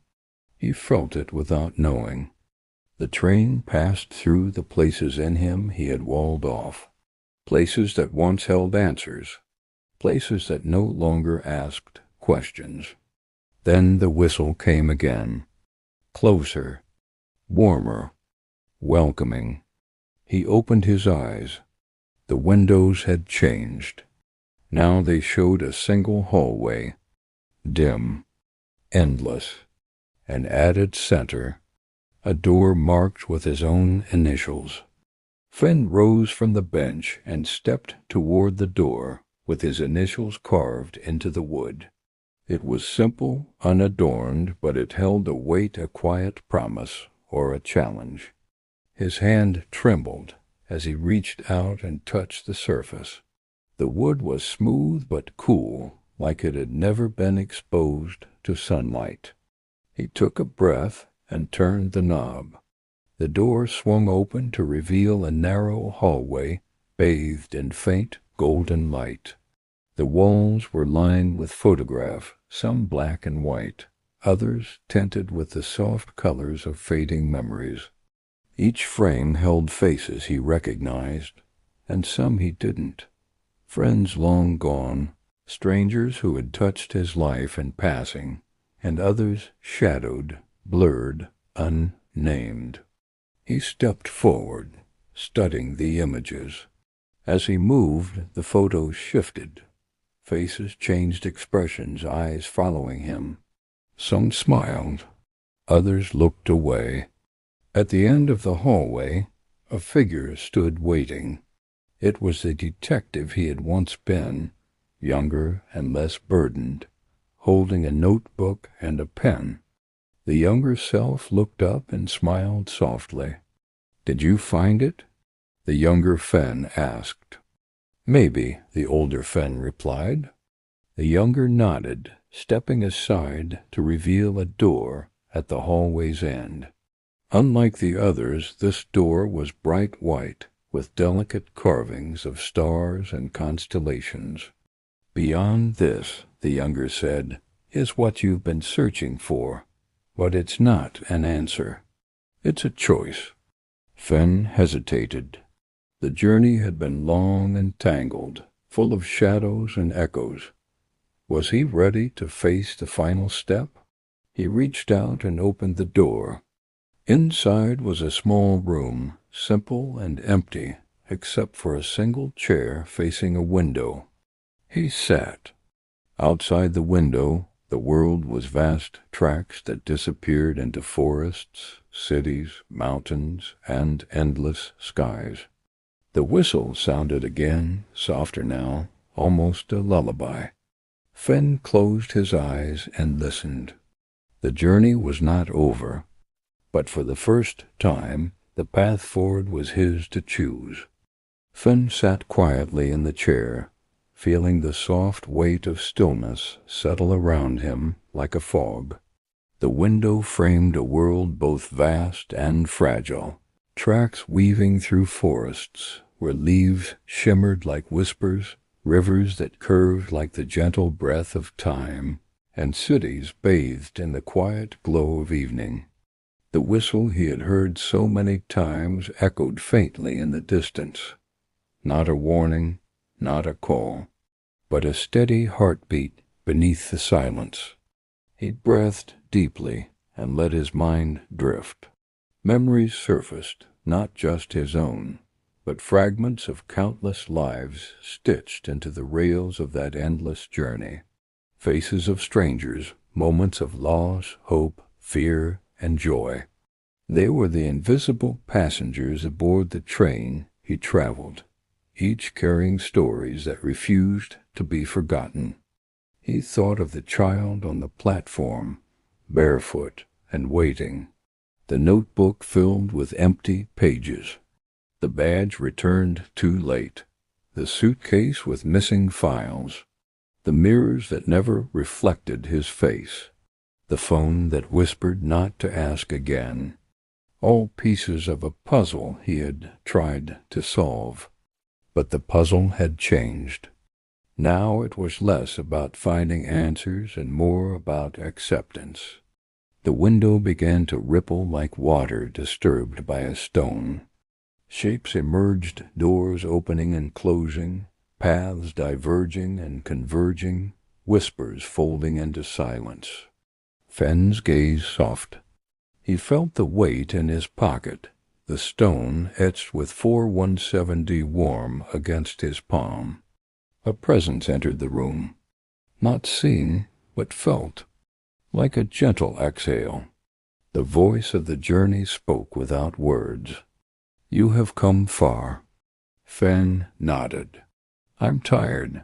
He felt it without knowing. The train passed through the places in him he had walled off. Places that once held answers. Places that no longer asked questions. Then the whistle came again. Closer. Warmer. Welcoming. He opened his eyes. The windows had changed. Now they showed a single hallway. Dim. Endless. An added center. A door marked with his own initials. Finn rose from the bench and stepped toward the door, with his initials carved into the wood. It was simple, unadorned, but it held a weight, a quiet promise, or a challenge. His hand trembled as he reached out and touched the surface. The wood was smooth but cool, like it had never been exposed to sunlight. He took a breath and turned the knob. The door swung open to reveal a narrow hallway bathed in faint golden light. The walls were lined with photographs, some black and white, others tinted with the soft colors of fading memories. Each frame held faces he recognized, and some he didn't. Friends long gone, strangers who had touched his life in passing, and others shadowed, blurred, unnamed. He stepped forward, studying the images. As he moved, the photos shifted. Faces changed expressions, eyes following him. Some smiled. Others looked away. At the end of the hallway, a figure stood waiting. It was the detective he had once been, younger and less burdened, holding a notebook and a pen. The younger self looked up and smiled softly. "Did you find it?" the younger Fenn asked. "Maybe," the older Fenn replied. The younger nodded, stepping aside to reveal a door at the hallway's end. Unlike the others, this door was bright white, with delicate carvings of stars and constellations. "Beyond this," the younger said, "is what you've been searching for. But it's not an answer. It's a choice." Fenn hesitated. The journey had been long and tangled, full of shadows and echoes. Was he ready to face the final step? He reached out and opened the door. Inside was a small room, simple and empty, except for a single chair facing a window. He sat. Outside the window, the world was vast tracts that disappeared into forests, cities, mountains, and endless skies. The whistle sounded again, softer now, almost a lullaby. Fenn closed his eyes and listened. The journey was not over, but for the first time, the path forward was his to choose. Fenn sat quietly in the chair, feeling the soft weight of stillness settle around him like a fog. The window framed a world both vast and fragile, tracks weaving through forests where leaves shimmered like whispers, rivers that curved like the gentle breath of time, and cities bathed in the quiet glow of evening. The whistle he had heard so many times echoed faintly in the distance. Not a warning, not a call, but a steady heartbeat beneath the silence. He breathed deeply and let his mind drift. Memories surfaced, not just his own, but fragments of countless lives stitched into the rails of that endless journey. Faces of strangers, moments of loss, hope, fear, and joy. They were the invisible passengers aboard the train he traveled, each carrying stories that refused to be forgotten. He thought of the child on the platform, barefoot and waiting, the notebook filled with empty pages, the badge returned too late, the suitcase with missing files, the mirrors that never reflected his face, the phone that whispered not to ask again, all pieces of a puzzle he had tried to solve. But the puzzle had changed. Now it was less about finding answers and more about acceptance. The window began to ripple like water disturbed by a stone. Shapes emerged, doors opening and closing, paths diverging and converging, whispers folding into silence. Fenn's gaze soft. He felt the weight in his pocket, the stone etched with 4170 warm against his palm. A presence entered the room, not seen, but felt, like a gentle exhale. The voice of the journey spoke without words. "You have come far." Fenn nodded. "I'm tired."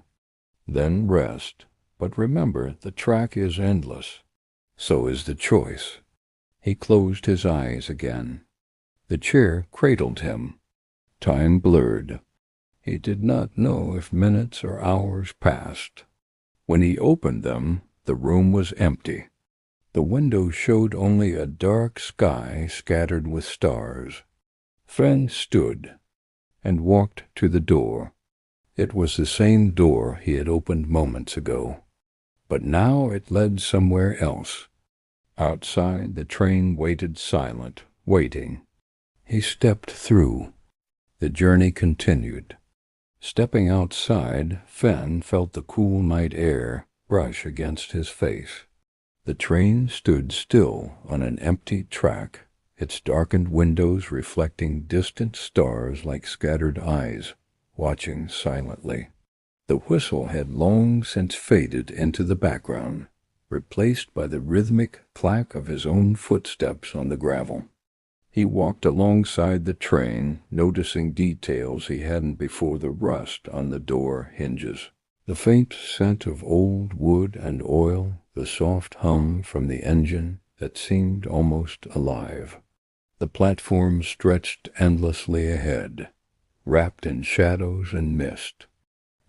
"Then rest. But remember, the track is endless. So is the choice." He closed his eyes again. The chair cradled him. Time blurred. He did not know if minutes or hours passed. When he opened them, the room was empty. The window showed only a dark sky scattered with stars. Fenn stood and walked to the door. It was the same door he had opened moments ago, but now it led somewhere else. Outside, the train waited silent, waiting. He stepped through. The journey continued. Stepping outside, Fenn felt the cool night air brush against his face. The train stood still on an empty track, its darkened windows reflecting distant stars like scattered eyes, watching silently. The whistle had long since faded into the background, replaced by the rhythmic clack of his own footsteps on the gravel. He walked alongside the train, noticing details he hadn't before: the rust on the door hinges, the faint scent of old wood and oil, the soft hum from the engine that seemed almost alive. The platform stretched endlessly ahead, wrapped in shadows and mist.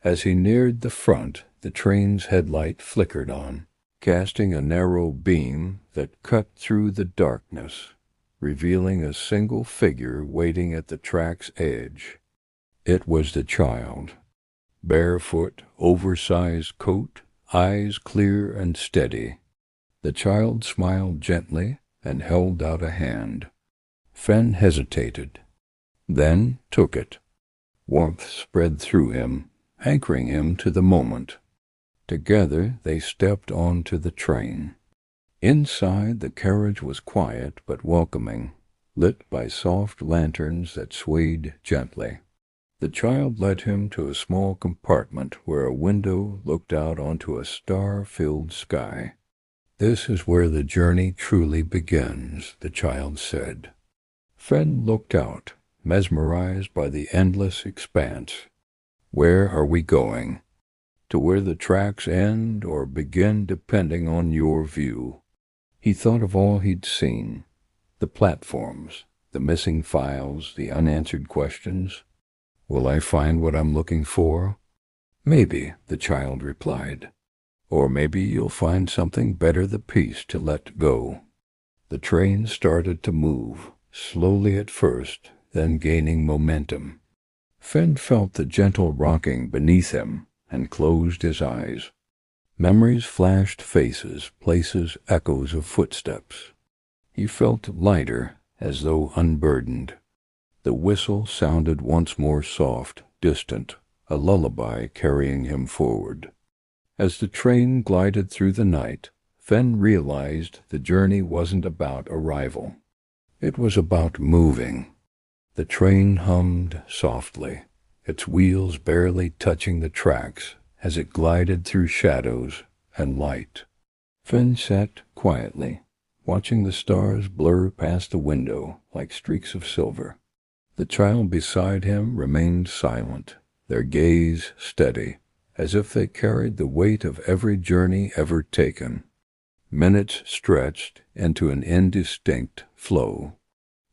As he neared the front, the train's headlight flickered on, casting a narrow beam that cut through the darkness, revealing a single figure waiting at the track's edge. It was the child. Barefoot, oversized coat, eyes clear and steady. The child smiled gently and held out a hand. Fenn hesitated, then took it. Warmth spread through him, anchoring him to the moment. Together they stepped onto the train. Inside, the carriage was quiet but welcoming, lit by soft lanterns that swayed gently. The child led him to a small compartment where a window looked out onto a star-filled sky. "This is where the journey truly begins," the child said. Fenn looked out, mesmerized by the endless expanse. "Where are we going? To where the tracks end or begin depending on your view." He thought of all he'd seen, the platforms, the missing files, the unanswered questions. "Will I find what I'm looking for?" "Maybe," the child replied. "Or maybe you'll find something better the piece to let go." The train started to move, slowly at first, then gaining momentum. Fenn felt the gentle rocking beneath him and closed his eyes. Memories flashed, faces, places, echoes of footsteps. He felt lighter, as though unburdened. The whistle sounded once more soft, distant, a lullaby carrying him forward. As the train glided through the night, Fenn realized the journey wasn't about arrival. It was about moving. The train hummed softly, its wheels barely touching the tracks as it glided through shadows and light. Finn sat quietly, watching the stars blur past the window like streaks of silver. The child beside him remained silent, their gaze steady, as if they carried the weight of every journey ever taken. Minutes stretched into an indistinct flow.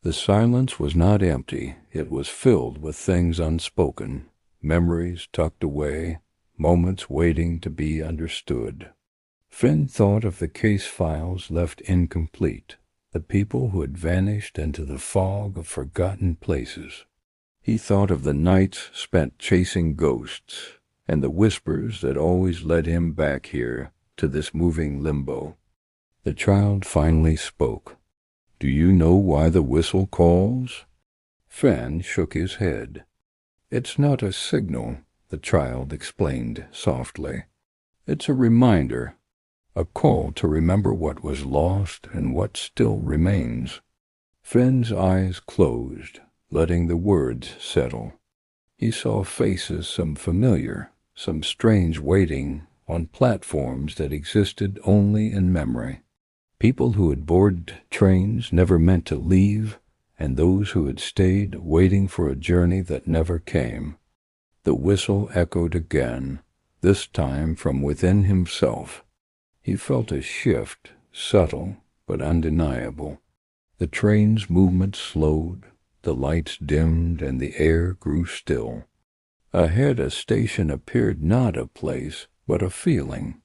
The silence was not empty, it was filled with things unspoken, memories tucked away, moments waiting to be understood. Finn thought of the case files left incomplete, the people who had vanished into the fog of forgotten places. He thought of the nights spent chasing ghosts, and the whispers that always led him back here to this moving limbo. The child finally spoke. "Do you know why the whistle calls?" Finn shook his head. "It's not a signal," the child explained softly. "It's a reminder, a call to remember what was lost and what still remains." Finn's eyes closed, letting the words settle. He saw faces, some familiar, some strange, waiting on platforms that existed only in memory. People who had boarded trains never meant to leave, and those who had stayed waiting for a journey that never came. The whistle echoed again, this time from within himself. He felt a shift, subtle but undeniable. The train's movement slowed, the lights dimmed, and the air grew still. Ahead a station appeared not a place, but a feeling.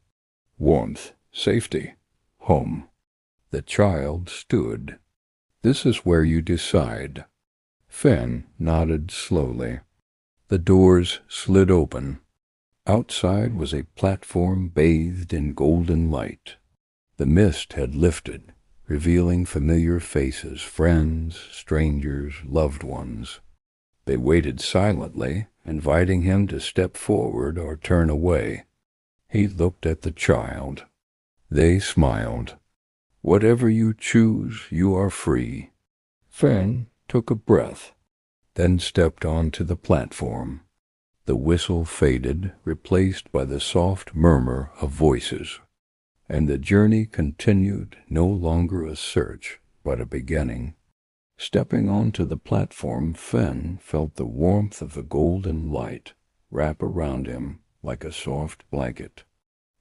Warmth, safety, home. The child stood. "This is where you decide." Finn nodded slowly. The doors slid open. Outside was a platform bathed in golden light. The mist had lifted, revealing familiar faces, friends, strangers, loved ones. They waited silently, inviting him to step forward or turn away. He looked at the child. They smiled. "Whatever you choose, you are free." Finn took a breath, then stepped onto the platform. The whistle faded, replaced by the soft murmur of voices, and the journey continued, no longer a search, but a beginning. Stepping onto the platform, Finn felt the warmth of the golden light wrap around him like a soft blanket.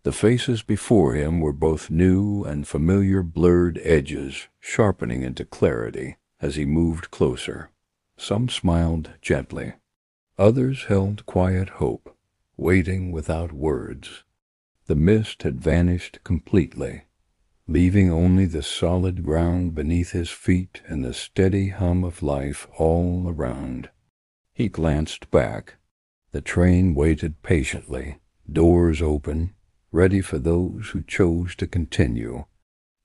The faces before him were both new and familiar, blurred edges sharpening into clarity as he moved closer. Some smiled gently. Others held quiet hope, waiting without words. The mist had vanished completely, leaving only the solid ground beneath his feet and the steady hum of life all around. He glanced back. The train waited patiently, doors open, ready for those who chose to continue.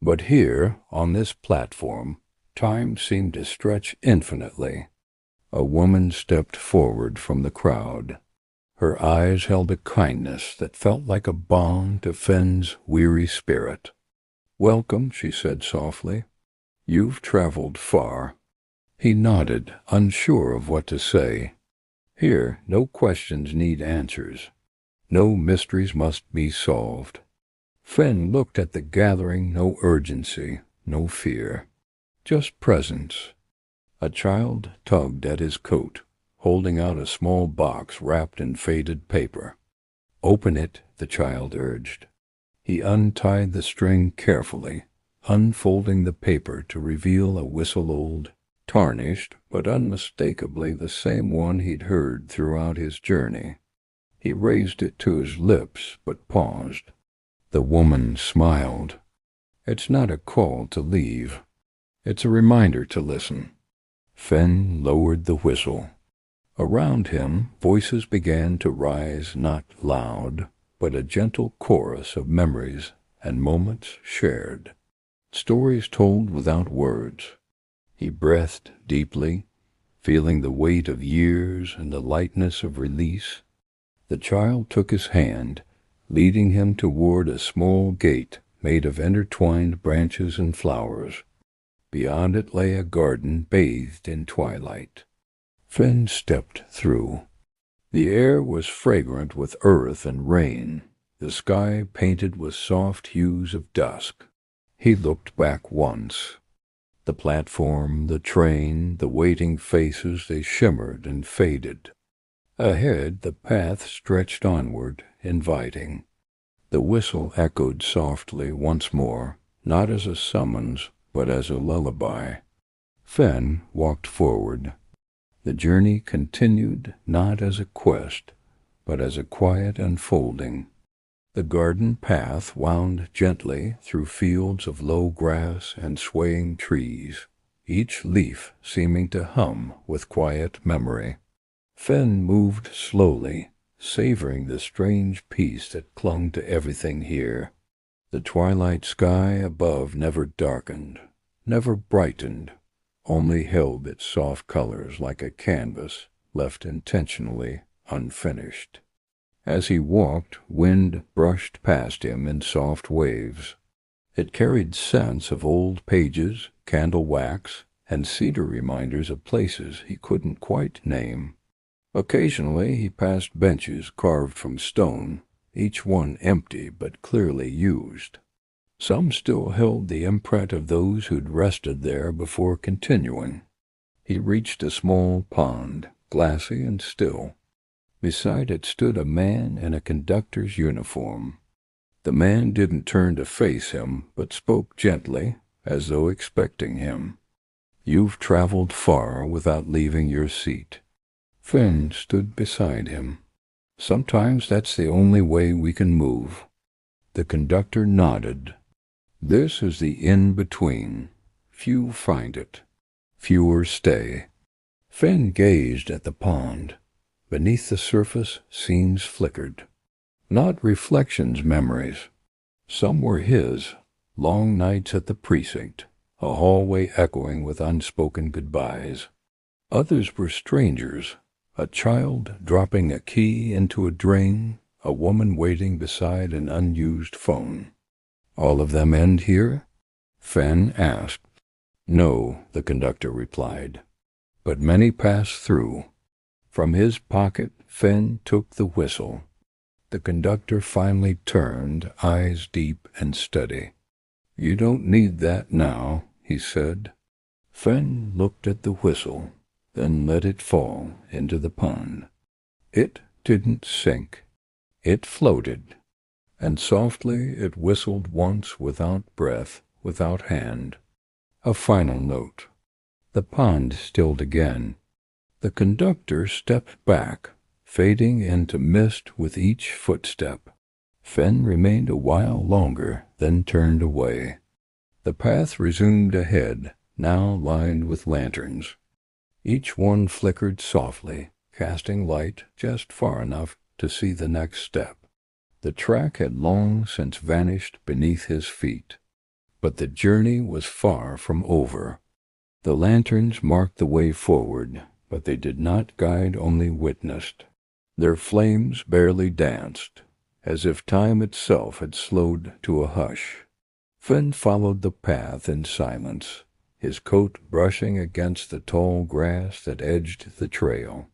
But here, on this platform, time seemed to stretch infinitely. A woman stepped forward from the crowd. Her eyes held a kindness that felt like a balm to Finn's weary spirit. "Welcome," she said softly. "You've traveled far." He nodded, unsure of what to say. Here, no questions need answers. No mysteries must be solved. Finn looked at the gathering, no urgency, no fear. Just presence. A child tugged at his coat, holding out a small box wrapped in faded paper. "Open it," the child urged. He untied the string carefully, unfolding the paper to reveal a whistle old, tarnished, but unmistakably the same one he'd heard throughout his journey. He raised it to his lips, but paused. The woman smiled. "It's not a call to leave. It's a reminder to listen." Finn lowered the whistle. Around him, voices began to rise, not loud, but a gentle chorus of memories and moments shared. Stories told without words. He breathed deeply, feeling the weight of years and the lightness of release. The child took his hand, leading him toward a small gate made of intertwined branches and flowers. Beyond it lay a garden bathed in twilight. Finn stepped through. The air was fragrant with earth and rain, the sky painted with soft hues of dusk. He looked back once. The platform, the train, the waiting faces, they shimmered and faded. Ahead, the path stretched onward, inviting. The whistle echoed softly once more, not as a summons, but as a lullaby. Finn walked forward. The journey continued not as a quest, but as a quiet unfolding. The garden path wound gently through fields of low grass and swaying trees, each leaf seeming to hum with quiet memory. Finn moved slowly, savoring the strange peace that clung to everything here. The twilight sky above never darkened, never brightened, only held its soft colors like a canvas left intentionally unfinished. As he walked, wind brushed past him in soft waves. It carried scents of old pages, candle wax, and cedar reminders of places he couldn't quite name. Occasionally he passed benches carved from stone, each one empty but clearly used. Some still held the imprint of those who'd rested there before continuing. He reached a small pond, glassy and still. Beside it stood a man in a conductor's uniform. The man didn't turn to face him, but spoke gently, as though expecting him. "You've traveled far without leaving your seat." Finn stood beside him. "Sometimes that's the only way we can move." The conductor nodded. "This is the in-between. Few find it. Fewer stay." Finn gazed at the pond. Beneath the surface, scenes flickered. Not reflections, memories. Some were his, long nights at the precinct, a hallway echoing with unspoken goodbyes. Others were strangers, a child dropping a key into a drain, a woman waiting beside an unused phone. "All of them end here?" Finn asked. "No," the conductor replied, "but many pass through." From his pocket, Finn took the whistle. The conductor finally turned, eyes deep and steady. "You don't need that now," he said. Finn looked at the whistle, then let it fall into the pond. It didn't sink. It floated, and softly it whistled once without breath, without hand. A final note. The pond stilled again. The conductor stepped back, fading into mist with each footstep. Finn remained a while longer, then turned away. The path resumed ahead, now lined with lanterns. Each one flickered softly, casting light just far enough to see the next step. The track had long since vanished beneath his feet, but the journey was far from over. The lanterns marked the way forward, but they did not guide, only witnessed. Their flames barely danced, as if time itself had slowed to a hush. Finn followed the path in silence, his coat brushing against the tall grass that edged the trail.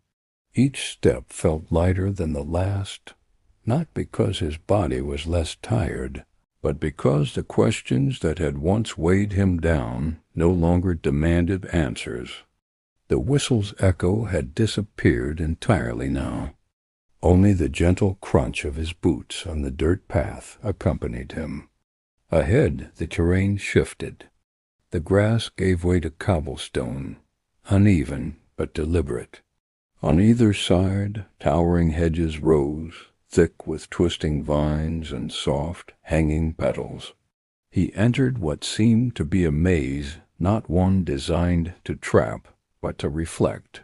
Each step felt lighter than the last, not because his body was less tired, but because the questions that had once weighed him down no longer demanded answers. The whistle's echo had disappeared entirely now. Only the gentle crunch of his boots on the dirt path accompanied him. Ahead, the terrain shifted. The grass gave way to cobblestone, uneven but deliberate. On either side, towering hedges rose, thick with twisting vines and soft, hanging petals. He entered what seemed to be a maze, not one designed to trap, but to reflect.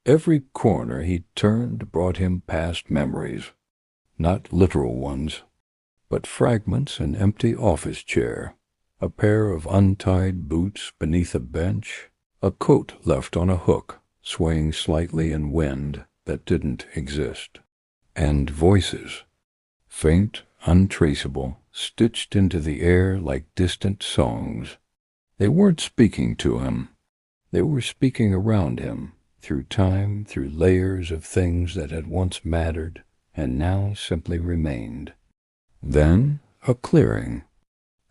Every corner he turned brought him past memories, not literal ones, but fragments: an empty office chair, a pair of untied boots beneath a bench, a coat left on a hook, swaying slightly in wind that didn't exist, and voices, faint, untraceable, stitched into the air like distant songs. They weren't speaking to him. They were speaking around him, through time, through layers of things that had once mattered and now simply remained. Then a clearing.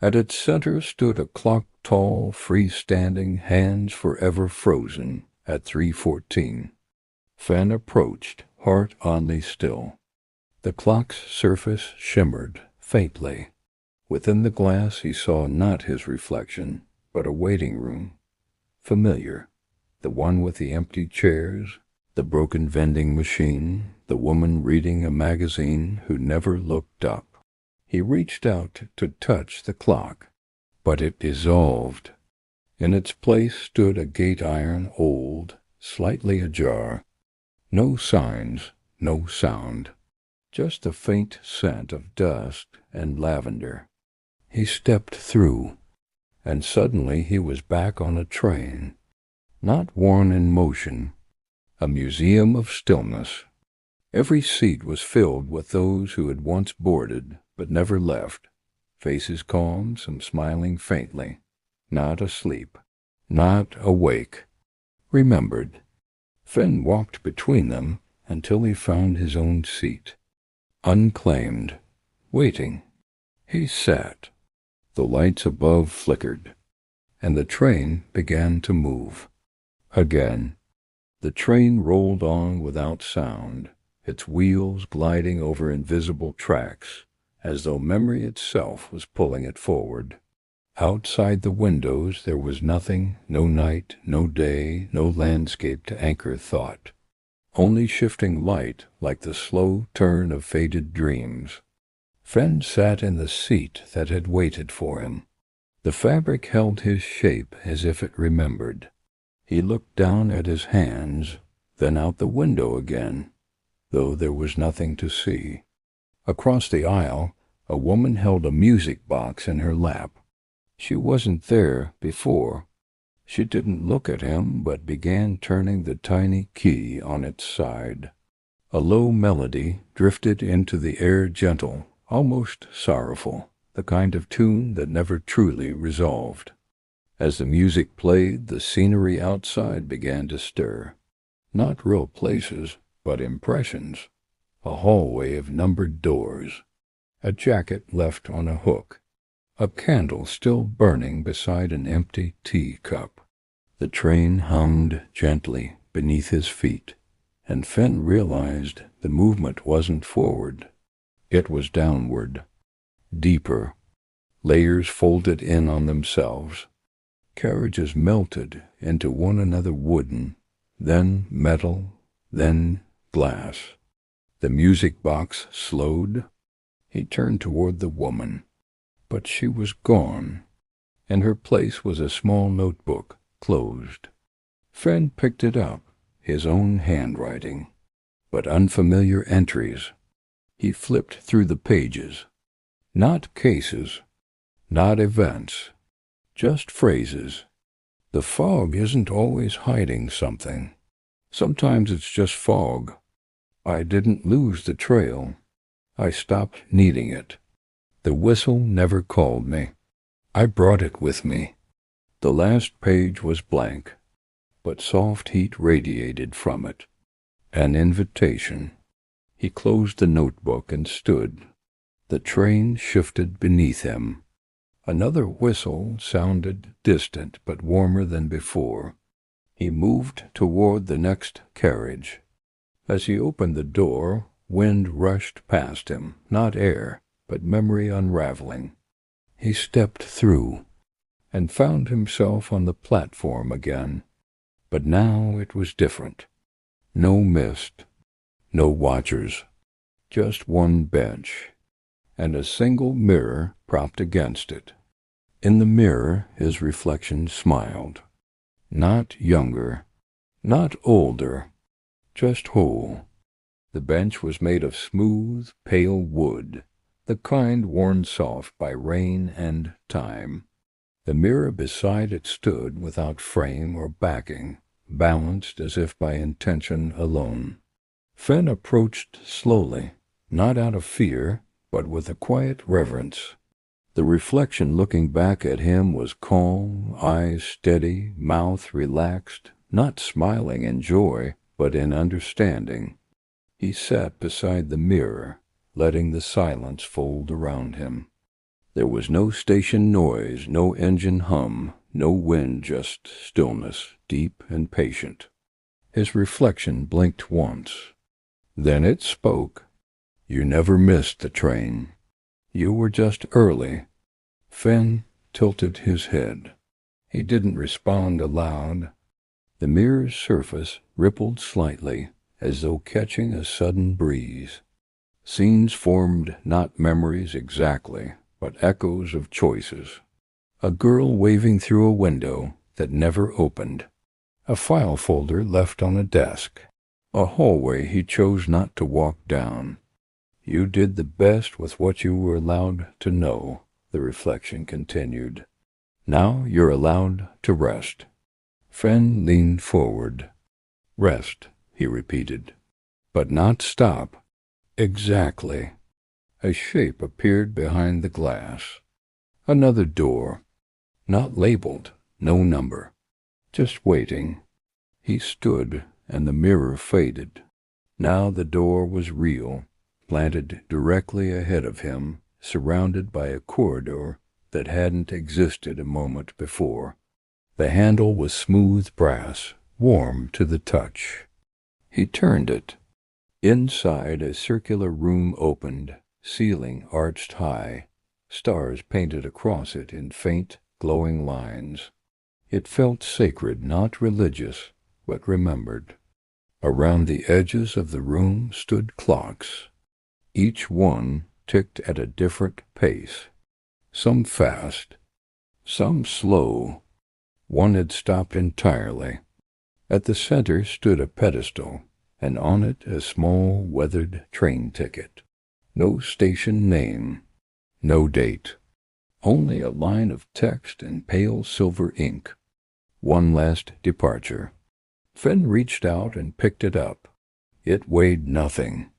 At its center stood a clock tall, freestanding, hands forever frozen at 3:14. Fen approached, heart oddly still. The clock's surface shimmered faintly. Within the glass he saw not his reflection, but a waiting room. Familiar. The one with the empty chairs, the broken vending machine, the woman reading a magazine who never looked up. He reached out to touch the clock, but it dissolved. In its place stood a gate iron, old, slightly ajar. No signs, no sound, just a faint scent of dust and lavender. He stepped through, and suddenly he was back on a train, not worn in motion, a museum of stillness. Every seat was filled with those who had once boarded but never left, faces calm, some smiling faintly, not asleep, not awake, remembered. Fen walked between them until he found his own seat, unclaimed, waiting. He sat. The lights above flickered, and the train began to move. Again, the train rolled on without sound, its wheels gliding over invisible tracks, as though memory itself was pulling it forward. Outside the windows there was nothing, no night, no day, no landscape to anchor thought. Only shifting light like the slow turn of faded dreams. Fen sat in the seat that had waited for him. The fabric held his shape as if it remembered. He looked down at his hands, then out the window again, though there was nothing to see. Across the aisle, a woman held a music box in her lap. She wasn't there before. She didn't look at him, but began turning the tiny key on its side. A low melody drifted into the air, gentle, almost sorrowful, the kind of tune that never truly resolved. As the music played, the scenery outside began to stir. Not real places, but impressions. A hallway of numbered doors. A jacket left on a hook. A candle still burning beside an empty teacup. The train hummed gently beneath his feet, and Fen realized the movement wasn't forward. It was downward, deeper. Layers folded in on themselves. Carriages melted into one another, wooden, then metal, then glass. The music box slowed. He turned toward the woman, but she was gone. In her place was a small notebook, closed. Fen picked it up, his own handwriting, but unfamiliar entries. He flipped through the pages. Not cases, not events, just phrases. The fog isn't always hiding something. Sometimes it's just fog. I didn't lose the trail. I stopped needing it. The whistle never called me. I brought it with me. The last page was blank, but soft heat radiated from it. An invitation. He closed the notebook and stood. The train shifted beneath him. Another whistle sounded distant but warmer than before. He moved toward the next carriage. As he opened the door, wind rushed past him, not air, but memory unraveling. He stepped through, and found himself on the platform again. But now it was different. No mist, no watchers, just one bench, and a single mirror propped against it. In the mirror his reflection smiled. Not younger, not older, just whole. The bench was made of smooth, pale wood, the kind worn soft by rain and time. The mirror beside it stood without frame or backing, balanced as if by intention alone. Fen approached slowly, not out of fear, but with a quiet reverence. The reflection looking back at him was calm, eyes steady, mouth relaxed, not smiling in joy, but in understanding. He sat beside the mirror, letting the silence fold around him. There was no station noise, no engine hum, no wind, just stillness, deep and patient. His reflection blinked once. Then it spoke. You never missed the train. You were just early. Finn tilted his head. He didn't respond aloud. The mirror's surface rippled slightly, as though catching a sudden breeze. Scenes formed not memories exactly, but echoes of choices. A girl waving through a window that never opened. A file folder left on a desk. A hallway he chose not to walk down. You did the best with what you were allowed to know, the reflection continued. Now you're allowed to rest. Fenn leaned forward. Rest, he repeated. But not stop. Exactly. A shape appeared behind the glass. Another door. Not labeled, no number. Just waiting. He stood, and the mirror faded. Now the door was real, planted directly ahead of him, surrounded by a corridor that hadn't existed a moment before. The handle was smooth brass, warm to the touch. He turned it. Inside, a circular room opened, ceiling arched high, stars painted across it in faint, glowing lines. It felt sacred, not religious, but remembered. Around the edges of the room stood clocks. Each one ticked at a different pace, some fast, some slow. One had stopped entirely. At the center stood a pedestal, and on it a small, weathered train ticket. No station name, no date. Only a line of text in pale silver ink. One last departure. Fenn reached out and picked it up. It weighed nothing,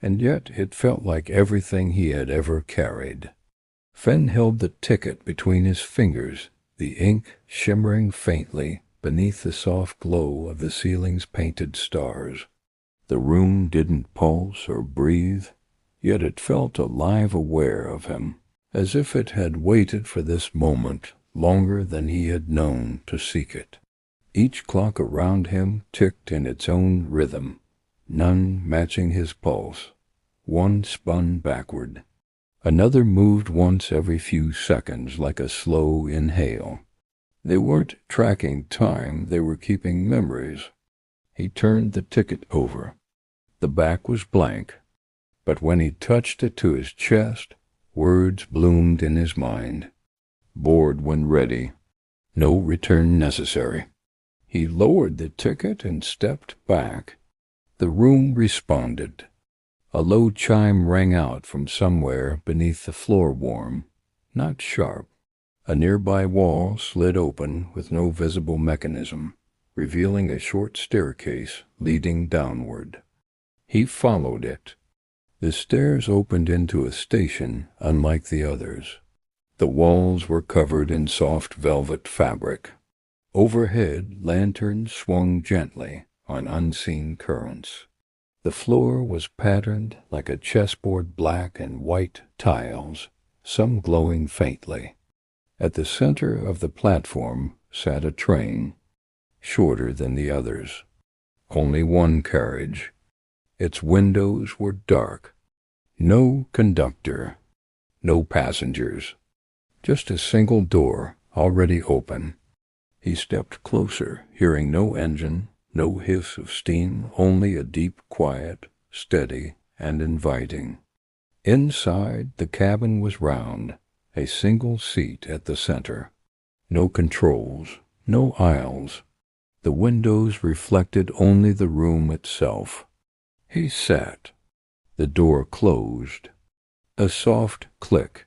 and yet it felt like everything he had ever carried. Fenn held the ticket between his fingers, the ink shimmering faintly beneath the soft glow of the ceiling's painted stars. The room didn't pulse or breathe, yet it felt alive, aware of him, as if it had waited for this moment longer than he had known to seek it. Each clock around him ticked in its own rhythm, none matching his pulse. One spun backward. Another moved once every few seconds like a slow inhale. They weren't tracking time, they were keeping memories. He turned the ticket over. The back was blank, but when he touched it to his chest, words bloomed in his mind. Board when ready. No return necessary. He lowered the ticket and stepped back. The room responded. A low chime rang out from somewhere beneath the floor warm, not sharp. A nearby wall slid open with no visible mechanism, revealing a short staircase leading downward. He followed it. The stairs opened into a station unlike the others. The walls were covered in soft velvet fabric. Overhead, lanterns swung gently on unseen currents. The floor was patterned like a chessboard, black and white tiles, some glowing faintly. At the center of the platform sat a train, shorter than the others. Only one carriage. Its windows were dark. No conductor. No passengers. Just a single door, already open. He stepped closer, hearing no engine, no hiss of steam, only a deep quiet, steady and inviting. Inside, the cabin was round, a single seat at the center. No controls, no aisles. The windows reflected only the room itself. He sat. The door closed. A soft click.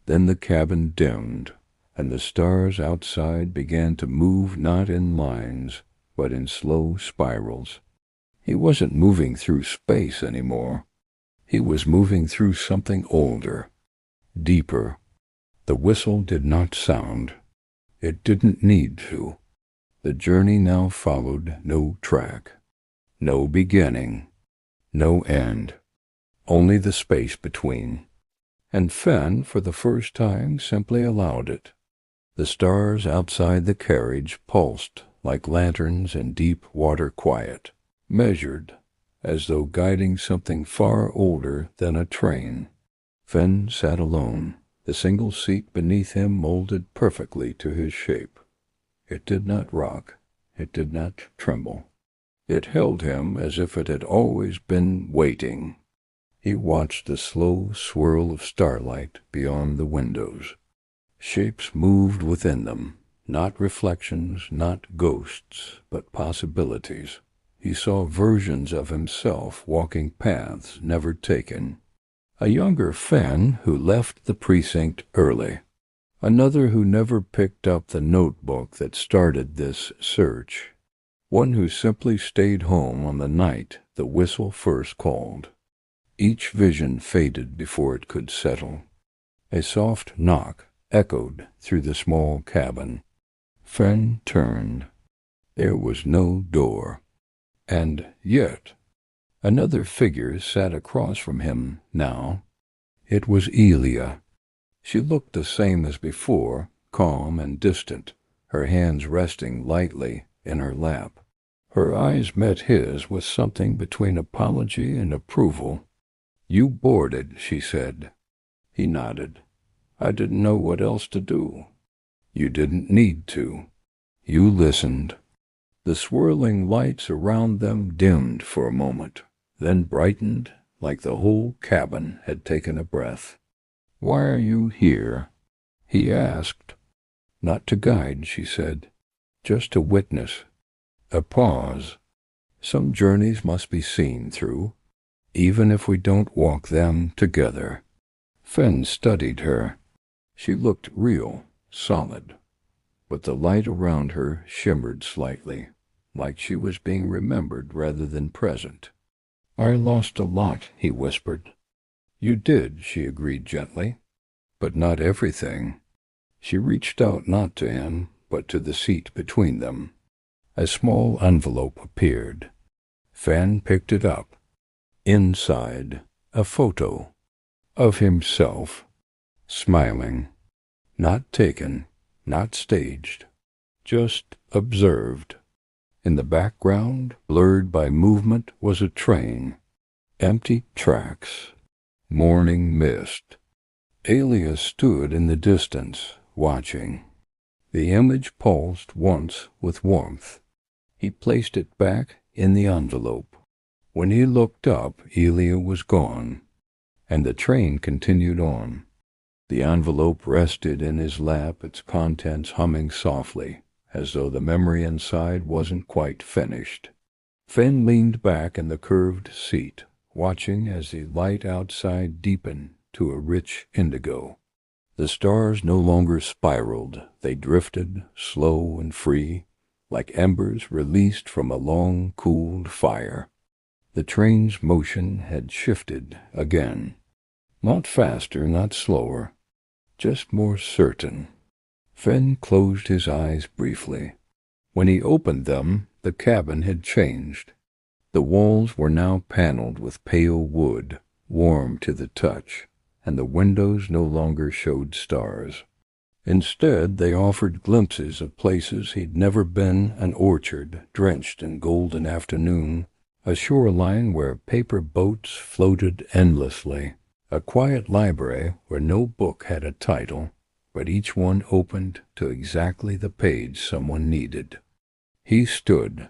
Then the cabin dimmed, and the stars outside began to move not in lines, but in slow spirals. He wasn't moving through space anymore. He was moving through something older, deeper. The whistle did not sound. It didn't need to. The journey now followed no track, no beginning, no end, only the space between. And Fen, for the first time, simply allowed it. The stars outside the carriage pulsed like lanterns in deep water quiet, measured, as though guiding something far older than a train. Fen sat alone, the single seat beneath him molded perfectly to his shape. It did not rock, it did not tremble. It held him as if it had always been waiting. He watched the slow swirl of starlight beyond the windows. Shapes moved within them, not reflections, not ghosts, but possibilities. He saw versions of himself walking paths never taken. A younger Fen who left the precinct early. Another who never picked up the notebook that started this search. One who simply stayed home on the night the whistle first called. Each vision faded before it could settle. A soft knock echoed through the small cabin. Fen turned. There was no door. And yet, another figure sat across from him now. It was Elia. She looked the same as before, calm and distant, her hands resting lightly in her lap. Her eyes met his with something between apology and approval. "You boarded," she said. He nodded. "I didn't know what else to do." "You didn't need to. You listened." The swirling lights around them dimmed for a moment, then brightened like the whole cabin had taken a breath. "Why are you here?" he asked. "Not to guide," she said, "just to witness." A pause. Some journeys must be seen through, even if we don't walk them together. Fen studied her. She looked real, solid, but the light around her shimmered slightly, like she was being remembered rather than present. "I lost a lot," he whispered. "You did," she agreed gently, "but not everything." She reached out not to him, but to the seat between them. A small envelope appeared. Fen picked it up. Inside, a photo of himself, smiling, not taken, not staged, just observed. In the background, blurred by movement, was a train. Empty tracks. Morning mist. Elia stood in the distance, watching. The image pulsed once with warmth. He placed it back in the envelope. When he looked up, Elia was gone, and the train continued on. The envelope rested in his lap, its contents humming softly, as though the memory inside wasn't quite finished. Fen leaned back in the curved seat, watching as the light outside deepened to a rich indigo. The stars no longer spiraled, they drifted, slow and free, like embers released from a long-cooled fire. The train's motion had shifted again. Not faster, not slower, just more certain. Fen closed his eyes briefly. When he opened them, the cabin had changed. The walls were now paneled with pale wood, warm to the touch, and the windows no longer showed stars. Instead, they offered glimpses of places he'd never been, an orchard drenched in golden afternoon, a shoreline where paper boats floated endlessly, a quiet library where no book had a title, but each one opened to exactly the page someone needed. He stood.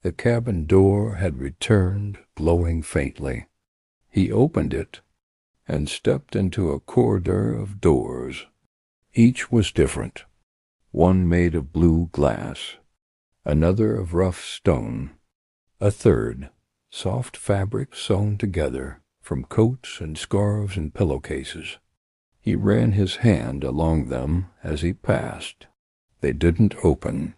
The cabin door had returned, glowing faintly. He opened it and stepped into a corridor of doors. Each was different. One made of blue glass, another of rough stone, a third, soft fabric sewn together from coats and scarves and pillowcases. He ran his hand along them as he passed. They didn't open,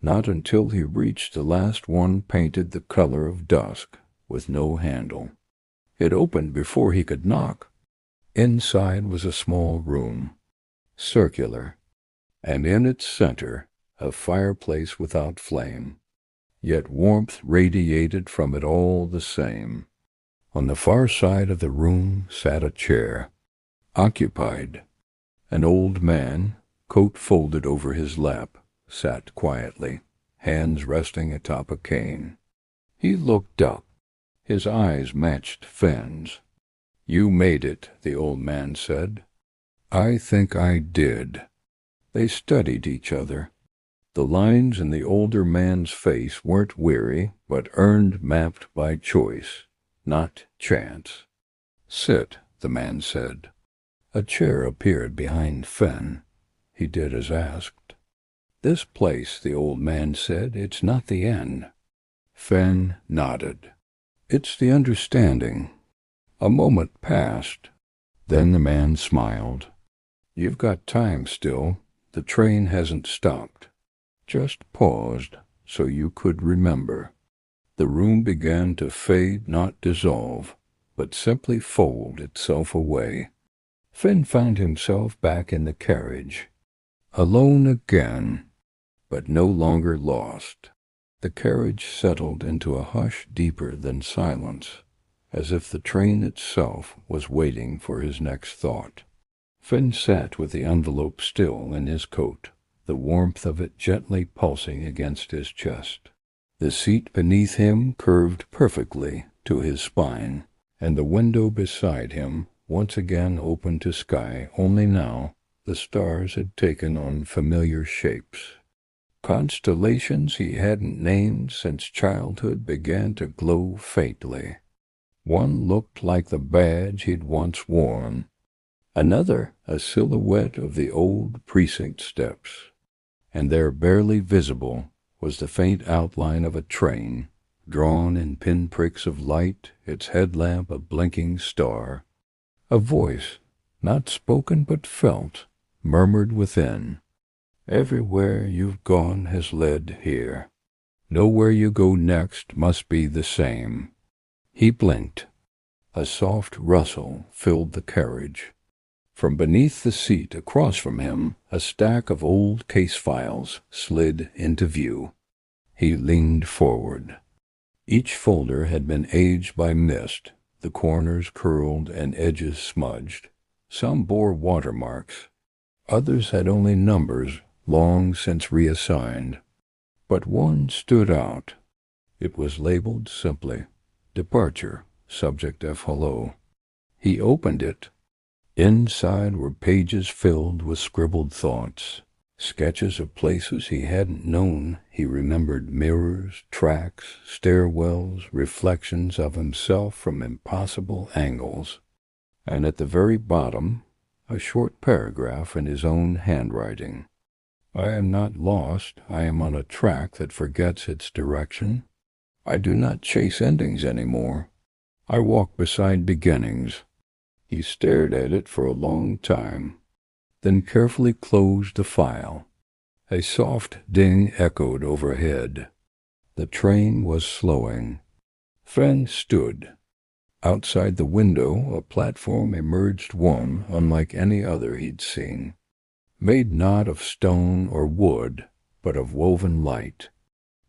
not until he reached the last one painted the color of dusk, with no handle. It opened before he could knock. Inside was a small room, circular, and in its center, a fireplace without flame, yet warmth radiated from it all the same. On the far side of the room sat a chair, occupied. An old man, coat folded over his lap, sat quietly, hands resting atop a cane. He looked up. His eyes matched Fenn's. "You made it," the old man said. "I think I did." They studied each other. The lines in the older man's face weren't weary, but earned, mapped by choice, not chance. "Sit," the man said. A chair appeared behind Fenn. He did as asked. "This place," the old man said, "it's not the end." Fenn nodded. "It's the understanding." A moment passed. Then the man smiled. "You've got time still. The train hasn't stopped. Just paused so you could remember." The room began to fade, not dissolve, but simply fold itself away. Finn found himself back in the carriage, alone again, but no longer lost. The carriage settled into a hush deeper than silence, as if the train itself was waiting for his next thought. Finn sat with the envelope still in his coat, the warmth of it gently pulsing against his chest. The seat beneath him curved perfectly to his spine, and the window beside him once again open to sky, only now the stars had taken on familiar shapes. Constellations he hadn't named since childhood began to glow faintly. One looked like the badge he'd once worn, another a silhouette of the old precinct steps, and there, barely visible, was the faint outline of a train, drawn in pinpricks of light, its headlamp a blinking star. A voice, not spoken but felt, murmured within, "Everywhere you've gone has led here. Nowhere you go next must be the same." He blinked. A soft rustle filled the carriage. From beneath the seat across from him, a stack of old case files slid into view. He leaned forward. Each folder had been aged by mist, the corners curled and edges smudged. Some bore watermarks. Others had only numbers, long since reassigned. But one stood out. It was labeled simply, "Departure, Subject F. Hello." He opened it. Inside were pages filled with scribbled thoughts, sketches of places he hadn't known. He remembered mirrors, tracks, stairwells, reflections of himself from impossible angles. And at the very bottom, a short paragraph in his own handwriting. "I am not lost. I am on a track that forgets its direction. I do not chase endings anymore. I walk beside beginnings." He stared at it for a long time, then carefully closed the file. A soft ding echoed overhead. The train was slowing. Fenn stood. Outside the window, a platform emerged, one unlike any other he'd seen, made not of stone or wood, but of woven light.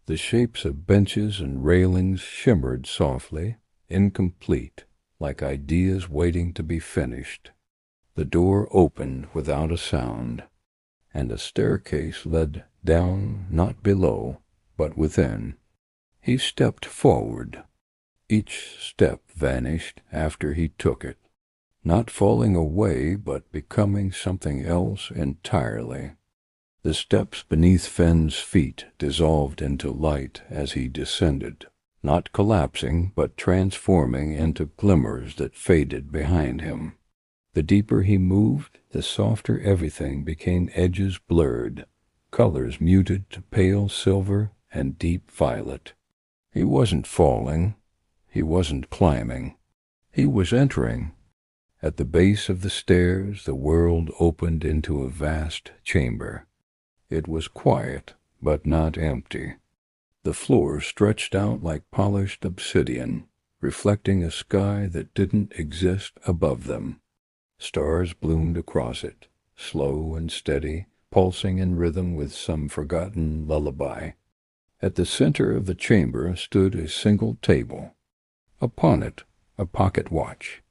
The shapes of benches and railings shimmered softly, incomplete, like ideas waiting to be finished. The door opened without a sound, and a staircase led down, not below, but within. He stepped forward. Each step vanished after he took it, not falling away, but becoming something else entirely. The steps beneath Fenn's feet dissolved into light as he descended, not collapsing, but transforming into glimmers that faded behind him. The deeper he moved, the softer everything became, edges blurred, colors muted to pale silver and deep violet. He wasn't falling. He wasn't climbing. He was entering. At the base of the stairs, the world opened into a vast chamber. It was quiet, but not empty. The floor stretched out like polished obsidian, reflecting a sky that didn't exist above them. Stars bloomed across it, slow and steady, pulsing in rhythm with some forgotten lullaby. At the center of the chamber stood a single table. Upon it, a pocket watch.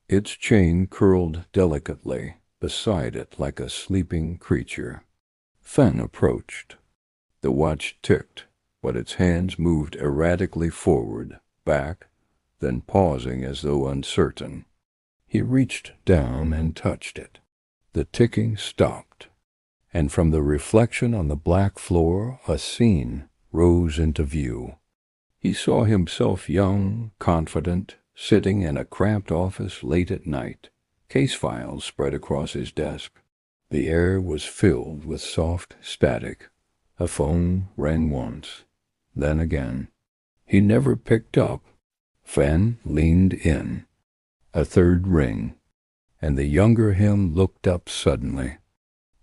Its chain curled delicately beside it like a sleeping creature. Fen approached. The watch ticked, but its hands moved erratically forward, back, then pausing as though uncertain. He reached down and touched it. The ticking stopped, and from the reflection on the black floor a scene rose into view. He saw himself young, confident, sitting in a cramped office late at night, case files spread across his desk. The air was filled with soft static. A phone rang once, then again. He never picked up. Fen leaned in. A third ring, and the younger him looked up suddenly,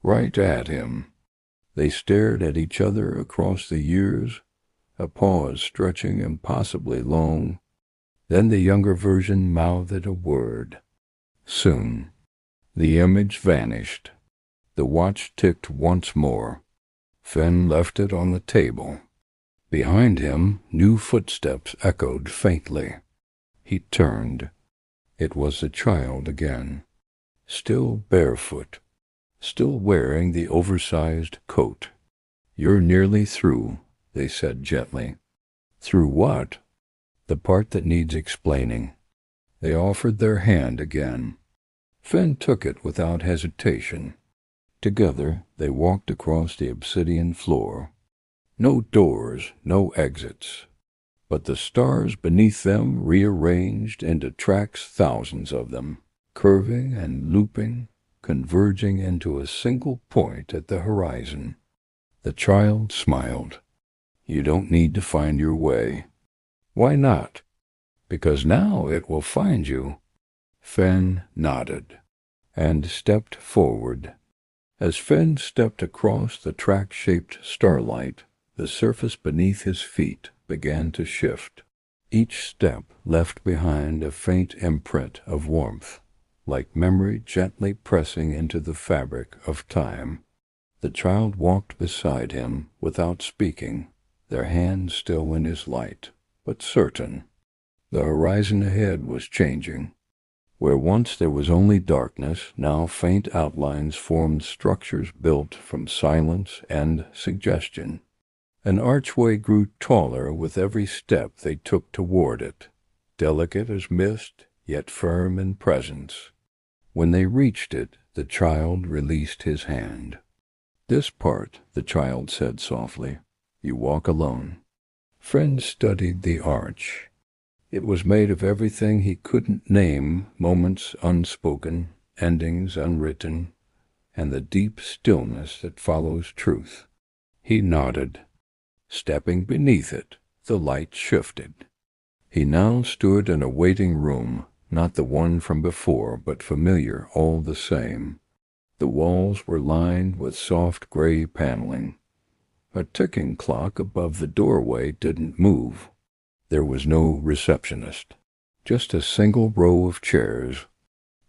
right at him. They stared at each other across the years, a pause stretching impossibly long. Then the younger version mouthed a word. Soon, the image vanished. The watch ticked once more. Fen left it on the table. Behind him, new footsteps echoed faintly. He turned. It was the child again, still barefoot, still wearing the oversized coat. "You're nearly through," they said gently. "Through what?" "The part that needs explaining." They offered their hand again. Fen took it without hesitation. Together they walked across the obsidian floor. No doors, no exits, but the stars beneath them rearranged into tracks, thousands of them, curving and looping, converging into a single point at the horizon. The child smiled. "You don't need to find your way." "Why not?" "Because now it will find you." Fen nodded and stepped forward. As Fen stepped across the track-shaped starlight, the surface beneath his feet began to shift. Each step left behind a faint imprint of warmth, like memory gently pressing into the fabric of time. The child walked beside him without speaking, their hands still in his light, but certain. The horizon ahead was changing. Where once there was only darkness, now faint outlines formed structures built from silence and suggestion. An archway grew taller with every step they took toward it, delicate as mist, yet firm in presence. When they reached it, the child released his hand. "This part," the child said softly, "you walk alone." Fen studied the arch. It was made of everything he couldn't name, moments unspoken, endings unwritten, and the deep stillness that follows truth. He nodded. Stepping beneath it, the light shifted. He now stood in a waiting room, not the one from before, but familiar all the same. The walls were lined with soft gray paneling. A ticking clock above the doorway didn't move. There was no receptionist, just a single row of chairs,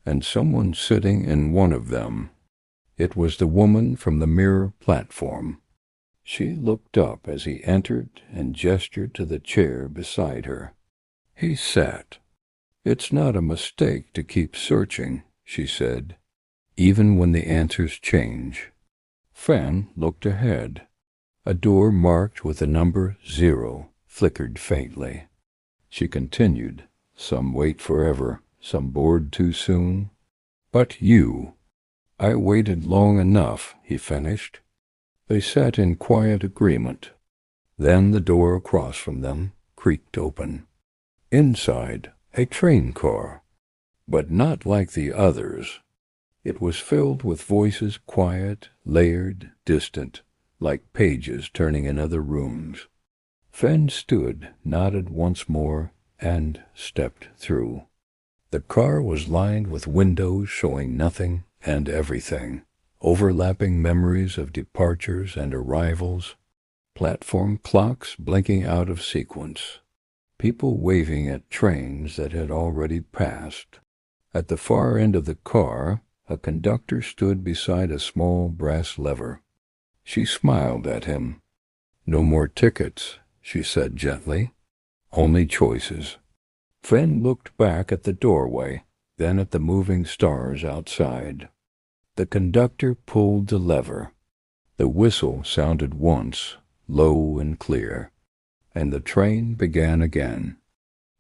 and someone sitting in one of them. It was the woman from the mirror platform. She looked up as he entered and gestured to the chair beside her. He sat. "It's not a mistake to keep searching," she said, "even when the answers change." Fen looked ahead. A door marked with the number 0 flickered faintly. She continued, "Some wait forever, some bored too soon. But you." "I waited long enough," he finished. They sat in quiet agreement. Then the door across from them creaked open. Inside, a train car, but not like the others. It was filled with voices, quiet, layered, distant, like pages turning in other rooms. Fen stood, nodded once more, and stepped through. The car was lined with windows showing nothing and everything, overlapping memories of departures and arrivals, platform clocks blinking out of sequence, people waving at trains that had already passed. At the far end of the car, A conductor stood beside a small brass lever. She smiled at him. "No more tickets," she said gently. "Only choices." Fenn looked back at the doorway, then at the moving stars outside. The conductor pulled the lever. The whistle sounded once, low and clear, and the train began again.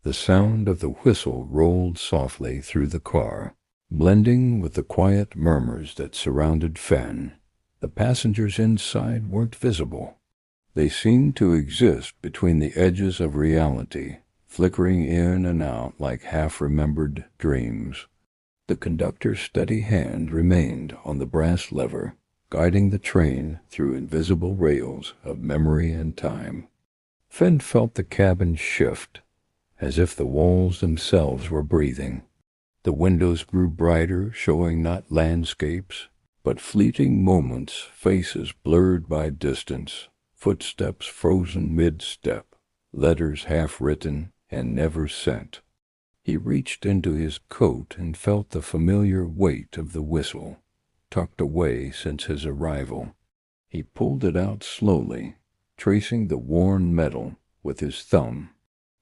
The sound of the whistle rolled softly through the car, blending with the quiet murmurs that surrounded Fenn. The passengers inside weren't visible. They seemed to exist between the edges of reality, flickering in and out like half-remembered dreams. The conductor's steady hand remained on the brass lever, guiding the train through invisible rails of memory and time. Fenn felt the cabin shift, as if the walls themselves were breathing. The windows grew brighter, showing not landscapes, but fleeting moments, faces blurred by distance, footsteps frozen mid-step, letters half-written and never sent. He reached into his coat and felt the familiar weight of the whistle, tucked away since his arrival. He pulled it out slowly, tracing the worn metal with his thumb.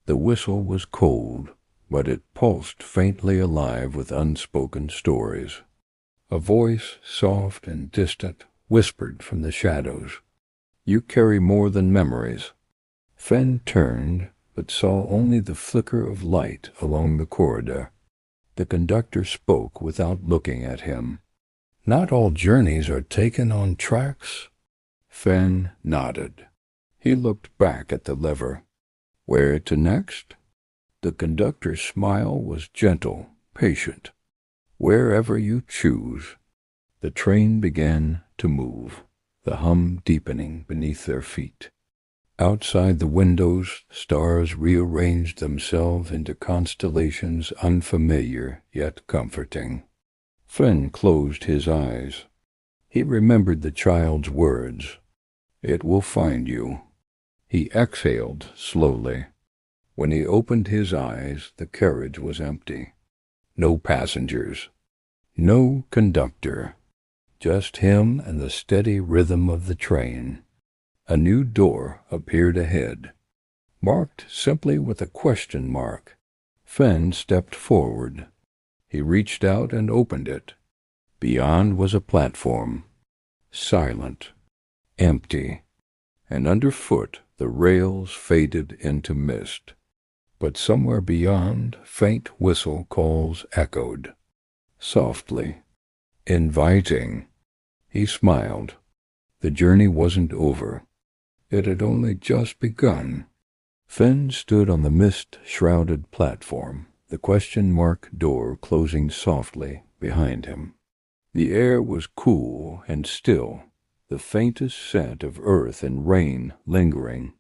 The whistle was cold, but it pulsed faintly alive with unspoken stories. A voice, soft and distant, whispered from the shadows, "You carry more than memories." Fenn turned, but saw only the flicker of light along the corridor. The conductor spoke without looking at him. "Not all journeys are taken on tracks." Fenn nodded. He looked back at the lever. "Where to next?" The conductor's smile was gentle, patient. "Wherever you choose." The train began to move, the hum deepening beneath their feet. Outside the windows, stars rearranged themselves into constellations unfamiliar yet comforting. Fenn closed his eyes. He remembered the child's words. "It will find you." He exhaled slowly. When he opened his eyes, the carriage was empty. No passengers. No conductor. Just him and the steady rhythm of the train. A new door appeared ahead, marked simply with a question mark. Fenn stepped forward. He reached out and opened it. Beyond was a platform, silent, empty, and underfoot the rails faded into mist. But somewhere beyond, faint whistle calls echoed, softly, inviting. He smiled. The journey wasn't over. It had only just begun. Fenn stood on the mist-shrouded platform, the question mark door closing softly behind him. The air was cool and still, the faintest scent of earth and rain lingering.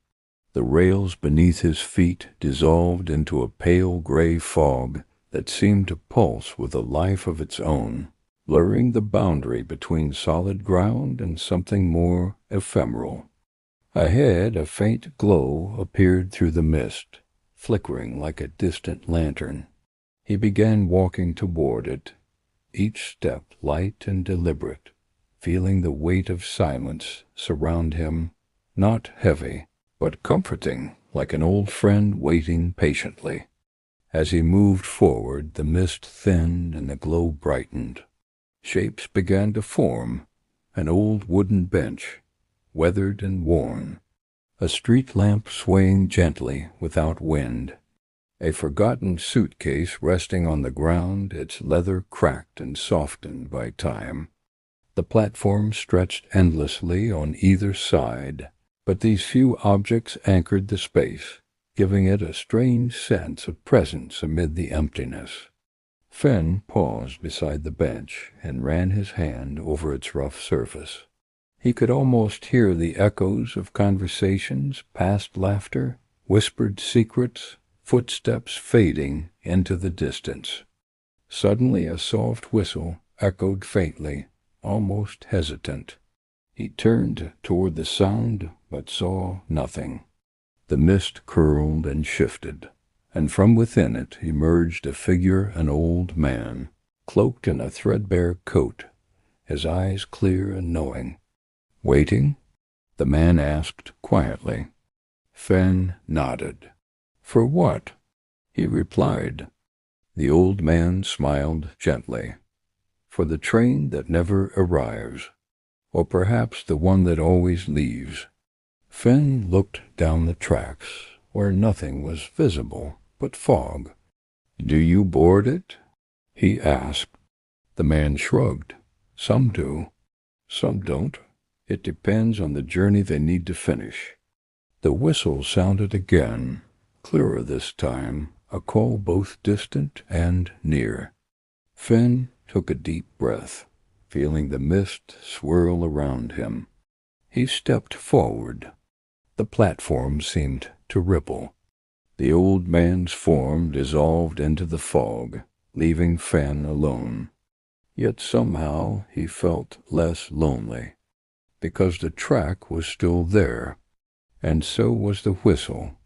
The rails beneath his feet dissolved into a pale gray fog that seemed to pulse with a life of its own, blurring the boundary between solid ground and something more ephemeral. Ahead, a faint glow appeared through the mist, flickering like a distant lantern. He began walking toward it, each step light and deliberate, feeling the weight of silence surround him, not heavy, but comforting, like an old friend waiting patiently. As he moved forward, the mist thinned and the glow brightened. Shapes began to form, an old wooden bench, weathered and worn, a street lamp swaying gently without wind, a forgotten suitcase resting on the ground, its leather cracked and softened by time. The platform stretched endlessly on either side, but these few objects anchored the space, giving it a strange sense of presence amid the emptiness. Fenn paused beside the bench and ran his hand over its rough surface. He could almost hear the echoes of conversations, past laughter, whispered secrets, footsteps fading into the distance. Suddenly a soft whistle echoed faintly, almost hesitant. He turned toward the sound, but saw nothing. The mist curled and shifted, and from within it emerged a figure, an old man. cloaked in a threadbare coat, his eyes clear and knowing. "Waiting?" the man asked quietly. Fenn nodded. "For what?" he replied. The old man smiled gently. "For the train that never arrives, or perhaps the one that always leaves." Fenn looked down the tracks, where nothing was visible but fog. "Do you board it?" he asked. The man shrugged. "Some do, some don't. It depends on the journey they need to finish." The whistle sounded again, clearer this time, a call both distant and near. Fenn took a deep breath, feeling the mist swirl around him. He stepped forward. The platform seemed to ripple. The old man's form dissolved into the fog, leaving Fenn alone. Yet somehow he felt less lonely, because the track was still there, and so was the whistle.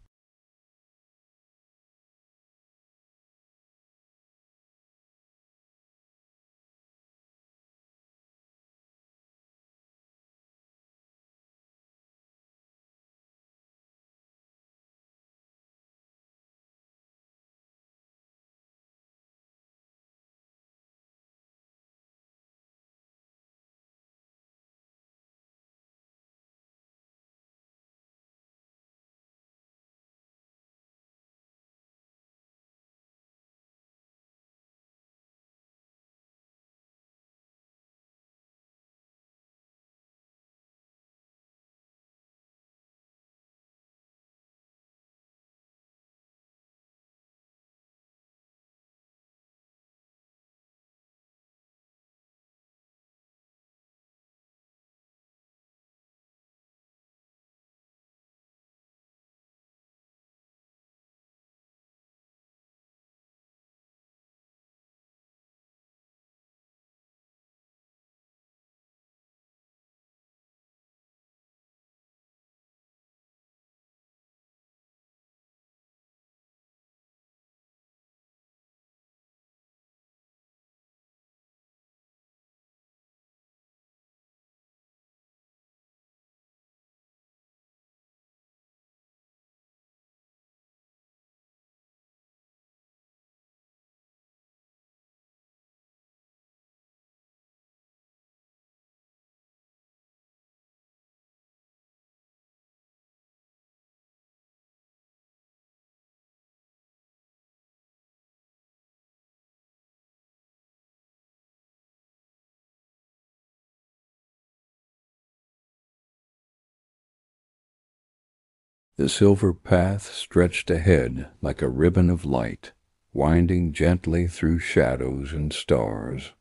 The silver path stretched ahead like a ribbon of light, winding gently through shadows and stars.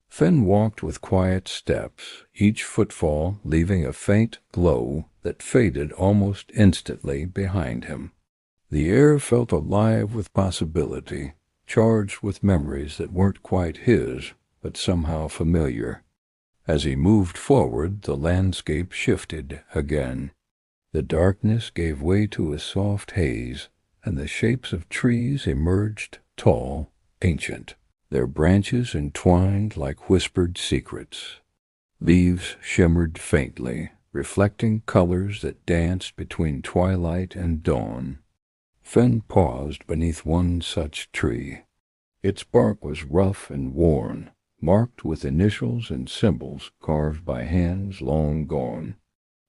Fenn walked with quiet steps, each footfall leaving a faint glow that faded almost instantly behind him. The air felt alive with possibility, charged with memories that weren't quite his, but somehow familiar. As he moved forward, the landscape shifted again. The darkness gave way to a soft haze, and the shapes of trees emerged tall, ancient, their branches entwined like whispered secrets. Leaves shimmered faintly, reflecting colors that danced between twilight and dawn. Fenn paused beneath one such tree. Its bark was rough and worn, marked with initials and symbols carved by hands long gone.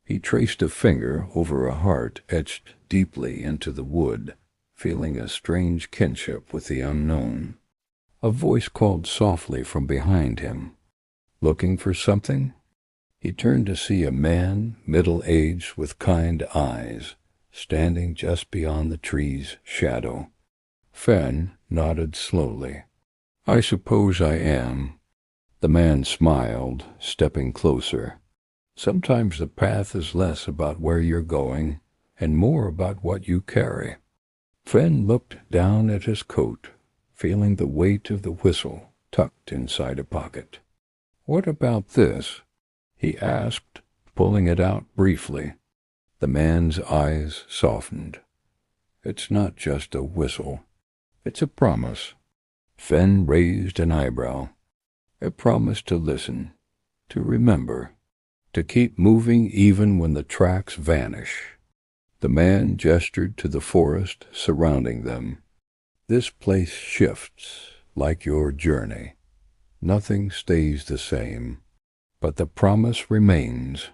He traced a finger over a heart etched deeply into the wood, feeling a strange kinship with the unknown. A voice called softly from behind him. "Looking for something?" He turned to see a man, middle-aged with kind eyes, standing just beyond the tree's shadow. Fenn nodded slowly. "I suppose I am." The man smiled, stepping closer. "Sometimes the path is less about where you're going and more about what you carry." Fenn looked down at his coat, feeling the weight of the whistle tucked inside a pocket. "What about this?" he asked, pulling it out briefly. The man's eyes softened. "It's not just a whistle. It's a promise." Fenn raised an eyebrow. a promise to listen, to remember, to keep moving even when the tracks vanish. The man gestured to the forest surrounding them. This place shifts, like your journey. Nothing stays the same, but the promise remains.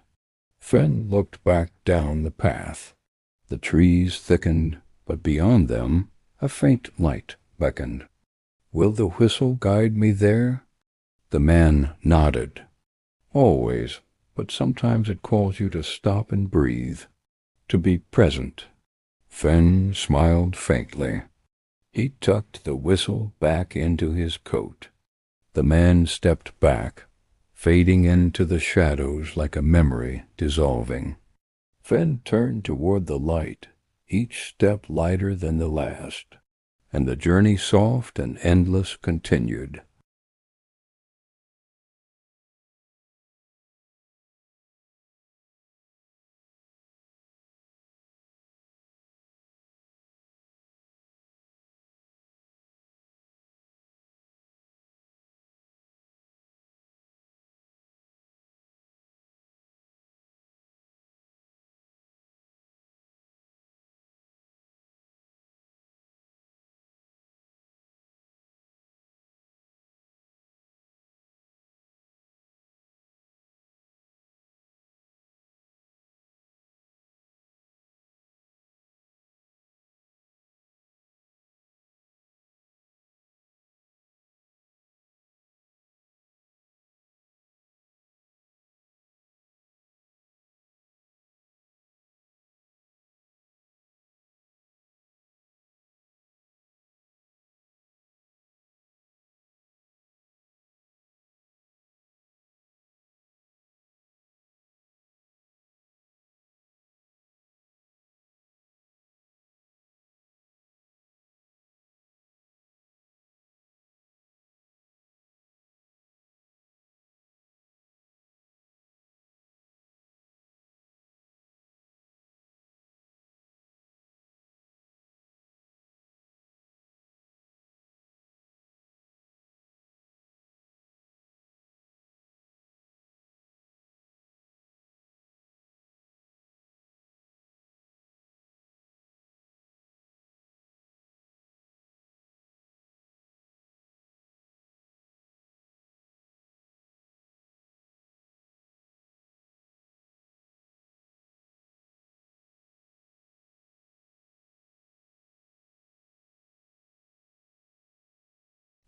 Fen looked back down the path. The trees thickened, but beyond them a faint light beckoned. Will the whistle guide me there? The man nodded. Always, but sometimes it calls you to stop and breathe, to be present. Fen smiled faintly. He tucked the whistle back into his coat. The man stepped back, fading into the shadows like a memory dissolving. Fen turned toward the light, each step lighter than the last, and the journey soft and endless continued.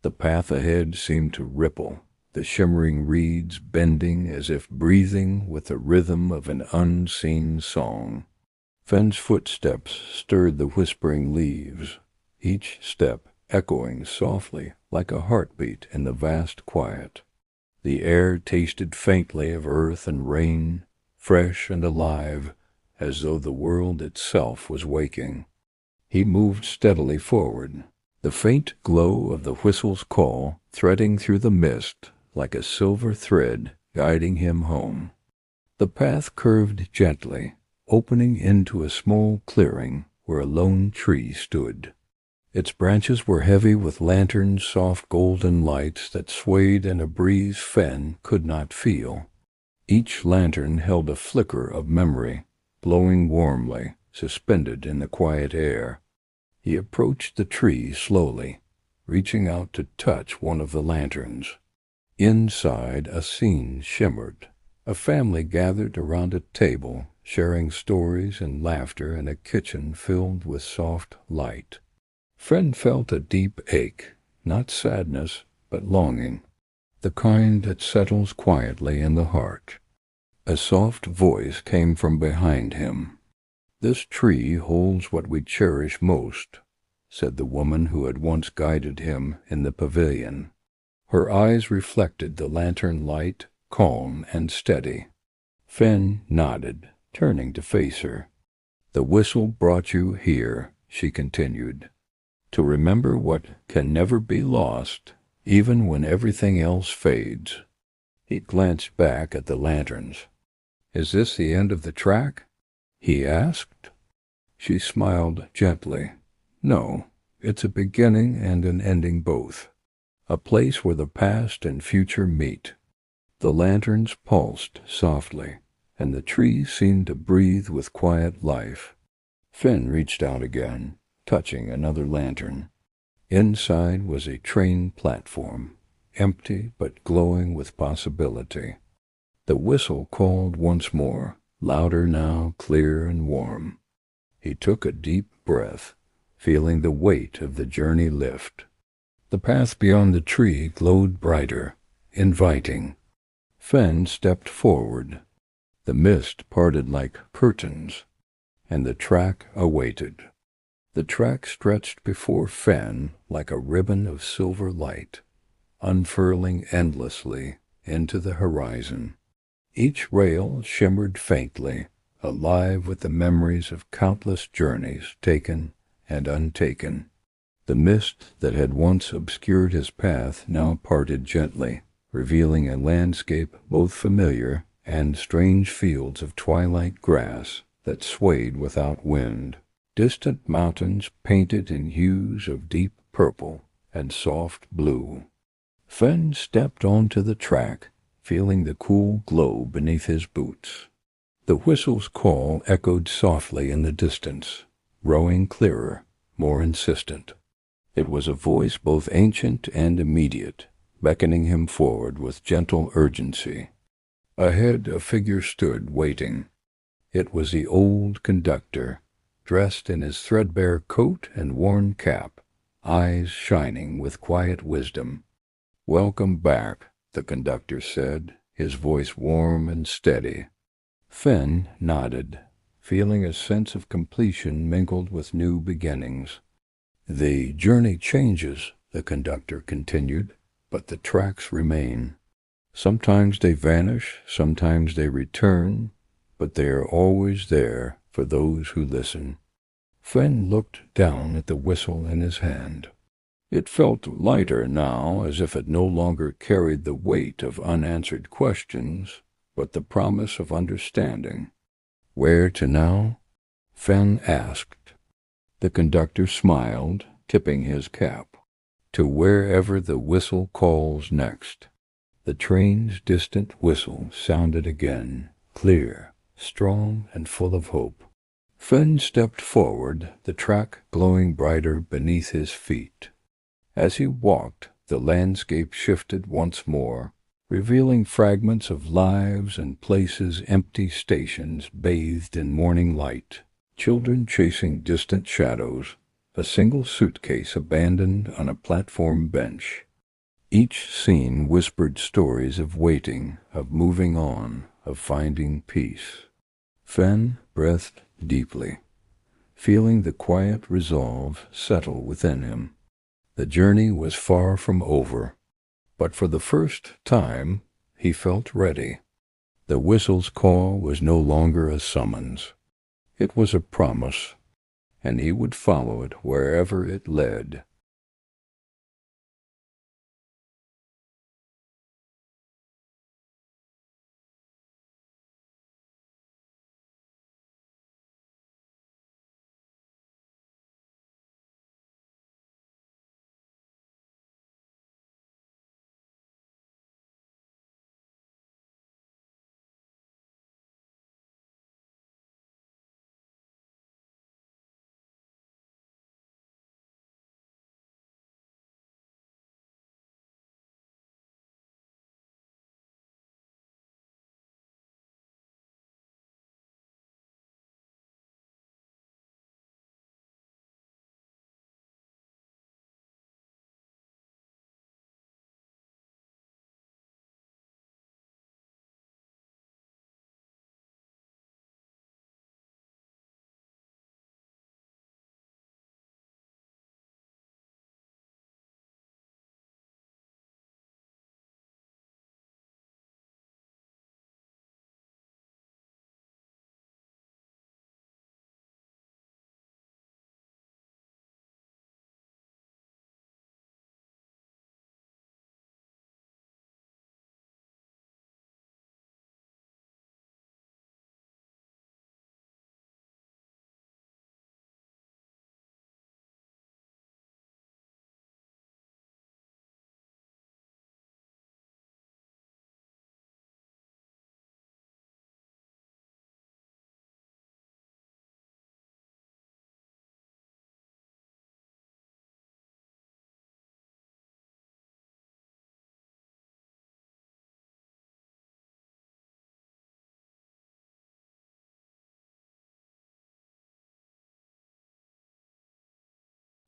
The path ahead seemed to ripple, the shimmering reeds bending as if breathing with the rhythm of an unseen song. Fen's footsteps stirred the whispering leaves, each step echoing softly like a heartbeat in the vast quiet. The air tasted faintly of earth and rain, fresh and alive, as though the world itself was waking. He moved steadily forward, the faint glow of the whistle's call threading through the mist like a silver thread guiding him home. The path curved gently, opening into a small clearing where a lone tree stood. Its branches were heavy with lanterns' soft golden lights that swayed in a breeze Fen could not feel. Each lantern held a flicker of memory, glowing warmly, suspended in the quiet air. He approached the tree slowly, reaching out to touch one of the lanterns. Inside, a scene shimmered. A family gathered around a table, sharing stories and laughter in a kitchen filled with soft light. Fen felt a deep ache, not sadness, but longing, the kind that settles quietly in the heart. A soft voice came from behind him. "This tree holds what we cherish most," said the woman who had once guided him in the pavilion. Her eyes reflected the lantern light, calm and steady. Fen nodded, turning to face her. "The whistle brought you here," she continued, "to remember what can never be lost, even when everything else fades." He glanced back at the lanterns. "Is this the end of the track?" he asked. She smiled gently. "No, it's a beginning and an ending both. a place where the past and future meet. The lanterns pulsed softly, and the trees seemed to breathe with quiet life. Finn reached out again, touching another lantern. Inside was a train platform, empty but glowing with possibility. The whistle called once more, louder now, clear and warm. He took a deep breath, feeling the weight of the journey lift. The path beyond the tree glowed brighter, inviting. Finn stepped forward. The mist parted like curtains, and the track awaited. The track stretched before Finn like a ribbon of silver light, unfurling endlessly into the horizon. Each rail shimmered faintly, alive with the memories of countless journeys taken and untaken. The mist that had once obscured his path now parted gently, revealing a landscape both familiar and strange fields of twilight grass that swayed without wind. Distant mountains painted in hues of deep purple and soft blue. Finn stepped onto the track, feeling the cool glow beneath his boots. The whistle's call echoed softly in the distance, growing clearer, more insistent. It was a voice both ancient and immediate, beckoning him forward with gentle urgency. Ahead a figure stood, waiting. It was the old conductor, dressed in his threadbare coat and worn cap, eyes shining with quiet wisdom. "Welcome back," the conductor said, his voice warm and steady. Finn nodded, feeling a sense of completion mingled with new beginnings. "The journey changes," the conductor continued, "but the tracks remain. Sometimes they vanish, sometimes they return, but they are always there for those who listen." Finn looked down at the whistle in his hand. It felt lighter now, as if it no longer carried the weight of unanswered questions, but the promise of understanding. "Where to now?" Finn asked. The conductor smiled, tipping his cap. "To wherever the whistle calls next." The train's distant whistle sounded again, clear, strong, and full of hope. Finn stepped forward, the track glowing brighter beneath his feet. As he walked, the landscape shifted once more, revealing fragments of lives and places, empty stations bathed in morning light, children chasing distant shadows, a single suitcase abandoned on a platform bench. Each scene whispered stories of waiting, of moving on, of finding peace. Finn breathed deeply, feeling the quiet resolve settle within him. The journey was far from over, but for the first time he felt ready. The whistle's call was no longer a summons. It was a promise, and he would follow it wherever it led.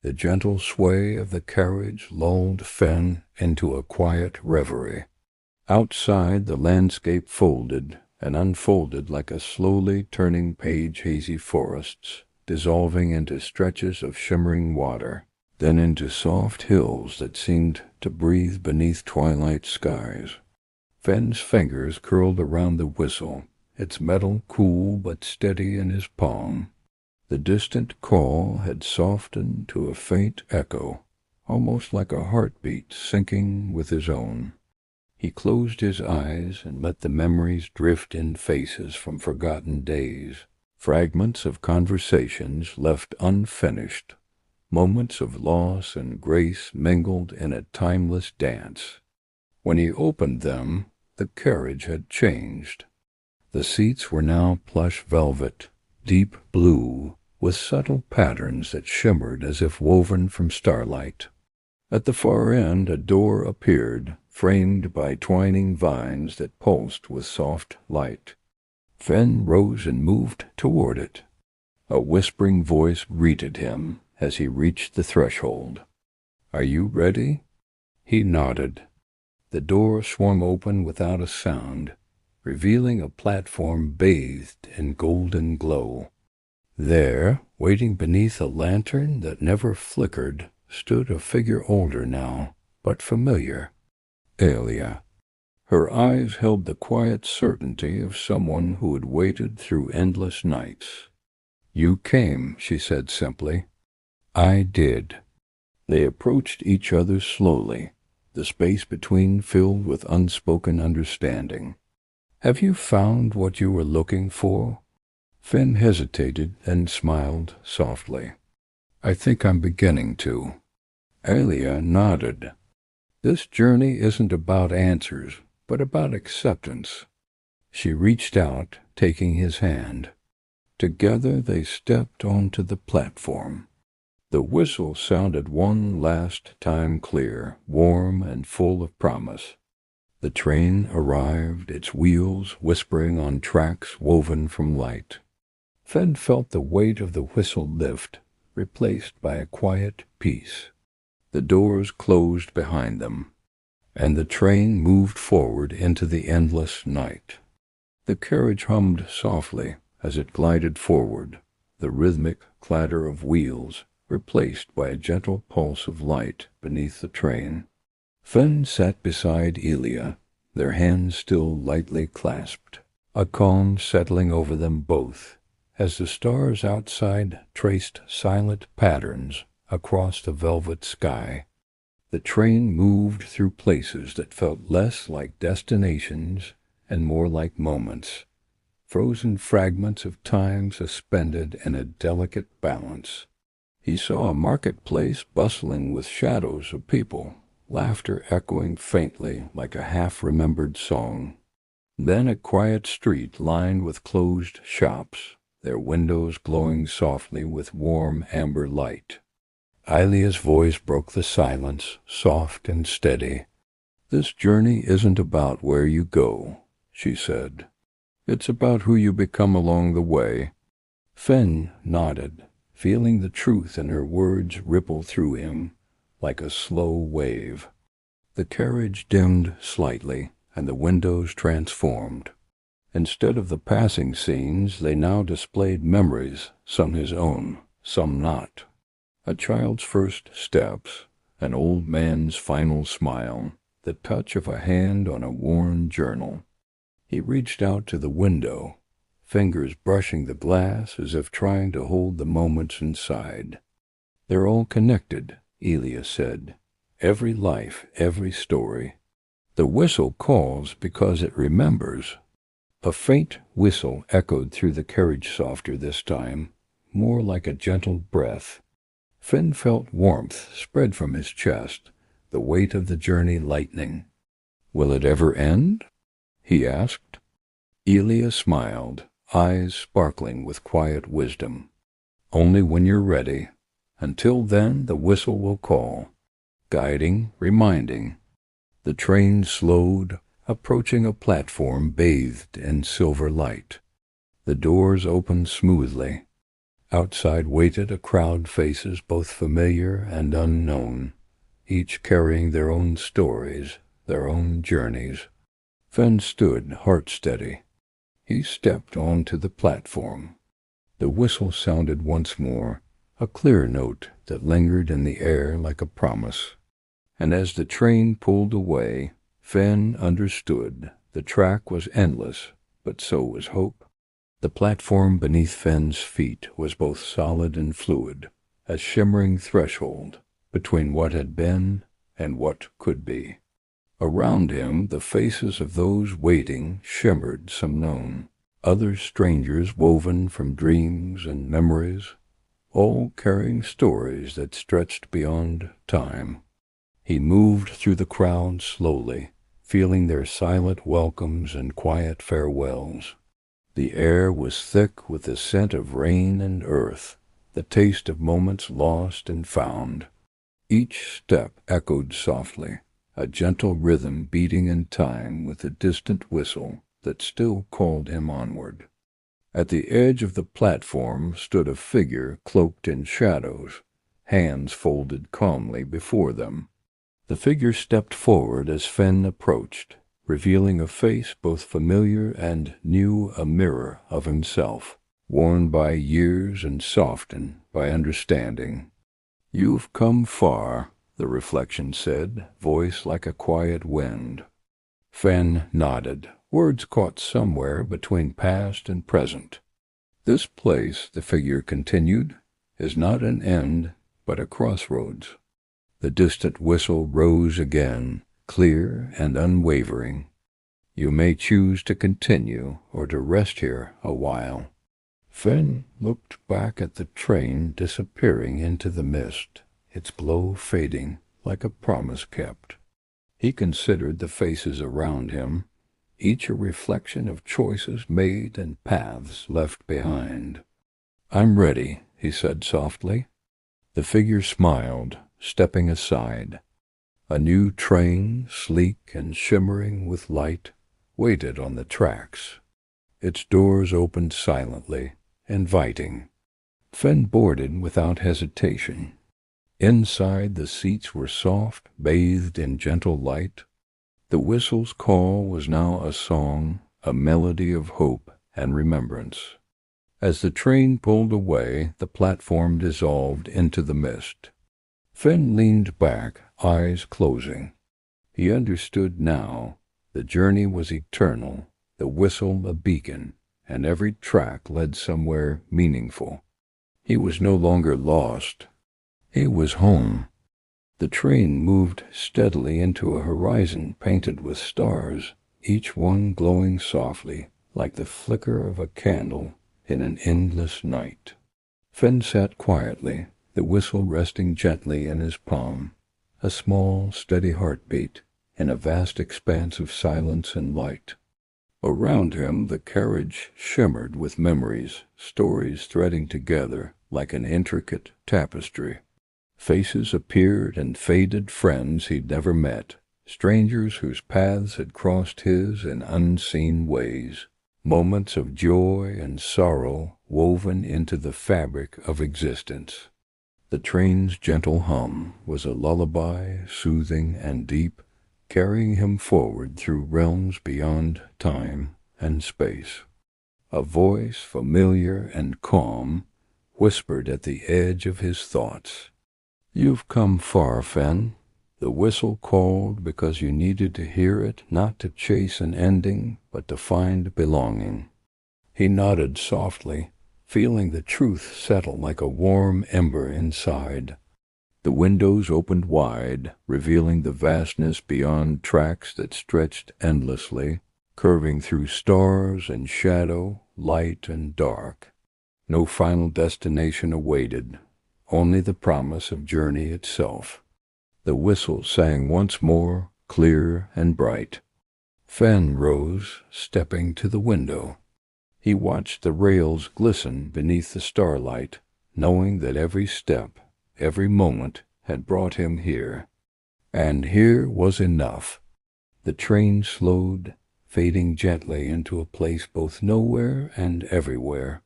The gentle sway of the carriage lulled Finn into a quiet reverie. Outside, the landscape folded and unfolded like a slowly turning page, hazy forests, dissolving into stretches of shimmering water, then into soft hills that seemed to breathe beneath twilight skies. Finn's fingers curled around the whistle, its metal cool but steady in his palm. The distant call had softened to a faint echo, almost like a heartbeat syncing with his own. He closed his eyes and let the memories drift in, faces from forgotten days, fragments of conversations left unfinished, moments of loss and grace mingled in a timeless dance. When he opened them, the carriage had changed. The seats were now plush velvet, deep blue, with subtle patterns that shimmered as if woven from starlight. At the far end, a door appeared, framed by twining vines that pulsed with soft light. Finn rose and moved toward it. A whispering voice greeted him as he reached the threshold. "Are you ready?" He nodded. The door swung open without a sound, revealing a platform bathed in golden glow. There, waiting beneath a lantern that never flickered, stood a figure older now, but familiar. Alia. Her eyes held the quiet certainty of someone who had waited through endless nights. "You came," she said simply. "I did." They approached each other slowly, the space between filled with unspoken understanding. "Have you found what you were looking for?" Finn hesitated and smiled softly. "I think I'm beginning to." Alia nodded. "This journey isn't about answers, but about acceptance." She reached out, taking his hand. Together they stepped onto the platform. The whistle sounded one last time clear, warm and full of promise. The train arrived, its wheels whispering on tracks woven from light. Finn felt the weight of the whistle lift, replaced by a quiet peace. The doors closed behind them, and the train moved forward into the endless night. The carriage hummed softly as it glided forward, the rhythmic clatter of wheels replaced by a gentle pulse of light beneath the train. Finn sat beside Elia, their hands still lightly clasped, a calm settling over them both, as the stars outside traced silent patterns across the velvet sky. The train moved through places that felt less like destinations and more like moments, frozen fragments of time suspended in a delicate balance. He saw a marketplace bustling with shadows of people, laughter echoing faintly like a half-remembered song. Then a quiet street lined with closed shops, their windows glowing softly with warm amber light. Ilia's voice broke the silence, soft and steady. "This journey isn't about where you go," she said. "It's about who you become along the way." Finn nodded, feeling the truth in her words ripple through him like a slow wave. The carriage dimmed slightly, and the windows transformed. Instead of the passing scenes, they now displayed memories, some his own, some not. A child's first steps, an old man's final smile, the touch of a hand on a worn journal. He reached out to the window, fingers brushing the glass as if trying to hold the moments inside. "They're all connected," Elia said. "Every life, every story. The whistle calls because it remembers." A faint whistle echoed through the carriage, softer this time, more like a gentle breath. Finn felt warmth spread from his chest, the weight of the journey lightening. "Will it ever end?" he asked. Elia smiled, eyes sparkling with quiet wisdom. "Only when you're ready. Until then, the whistle will call, guiding, reminding." The train slowed, approaching a platform bathed in silver light. The doors opened smoothly. Outside waited a crowd faces both familiar and unknown, each carrying their own stories, their own journeys. Fenn stood heart steady. He stepped onto the platform. The whistle sounded once more, a clear note that lingered in the air like a promise. And as the train pulled away, Fenn understood the track was endless, but so was hope. The platform beneath Fenn's feet was both solid and fluid, a shimmering threshold between what had been and what could be. Around him, the faces of those waiting shimmered some known, others strangers woven from dreams and memories, all carrying stories that stretched beyond time. He moved through the crowd slowly, feeling their silent welcomes and quiet farewells. The air was thick with the scent of rain and earth, the taste of moments lost and found. Each step echoed softly, a gentle rhythm beating in time with the distant whistle that still called him onward. At the edge of the platform stood a figure cloaked in shadows, hands folded calmly before them. The figure stepped forward as Fenn approached, revealing a face both familiar and new, a mirror of himself, worn by years and softened by understanding. "You've come far," the reflection said, voice like a quiet wind. Fenn nodded, words caught somewhere between past and present. "This place," the figure continued, "is not an end, but a crossroads." The distant whistle rose again, clear and unwavering. "You may choose to continue or to rest here a while." Fenn looked back at the train disappearing into the mist, its glow fading like a promise kept. He considered the faces around him, each a reflection of choices made and paths left behind. "I'm ready," he said softly. The figure smiled, stepping aside. A new train, sleek and shimmering with light, waited on the tracks. Its doors opened silently, inviting. Fenn boarded without hesitation. Inside, the seats were soft, bathed in gentle light. The whistle's call was now a song, a melody of hope and remembrance. As the train pulled away, the platform dissolved into the mist. Fenn leaned back, eyes closing. He understood now. The journey was eternal, the whistle a beacon, and every track led somewhere meaningful. He was no longer lost. He was home. The train moved steadily into a horizon painted with stars, each one glowing softly, like the flicker of a candle in an endless night. Fenn sat quietly, the whistle resting gently in his palm, a small, steady heartbeat in a vast expanse of silence and light. Around him the carriage shimmered with memories, stories threading together like an intricate tapestry. Faces appeared and faded, friends he'd never met, strangers whose paths had crossed his in unseen ways, moments of joy and sorrow woven into the fabric of existence. The train's gentle hum was a lullaby, soothing and deep, carrying him forward through realms beyond time and space. A voice, familiar and calm, whispered at the edge of his thoughts. "You've come far, Fenn." The whistle called because you needed to hear it, not to chase an ending, but to find belonging. He nodded softly, feeling the truth settle like a warm ember inside. The windows opened wide, revealing the vastness beyond, tracks that stretched endlessly, curving through stars and shadow, light and dark. No final destination awaited, only the promise of journey itself. The whistle sang once more, clear and bright. Fenn rose, stepping to the window. He watched the rails glisten beneath the starlight, knowing that every step, every moment had brought him here. And here was enough. The train slowed, fading gently into a place both nowhere and everywhere.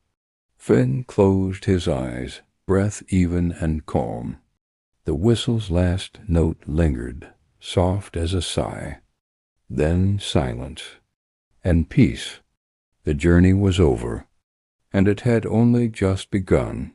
Finn closed his eyes, breath even and calm. The whistle's last note lingered, soft as a sigh. Then silence, and peace. The journey was over, and it had only just begun.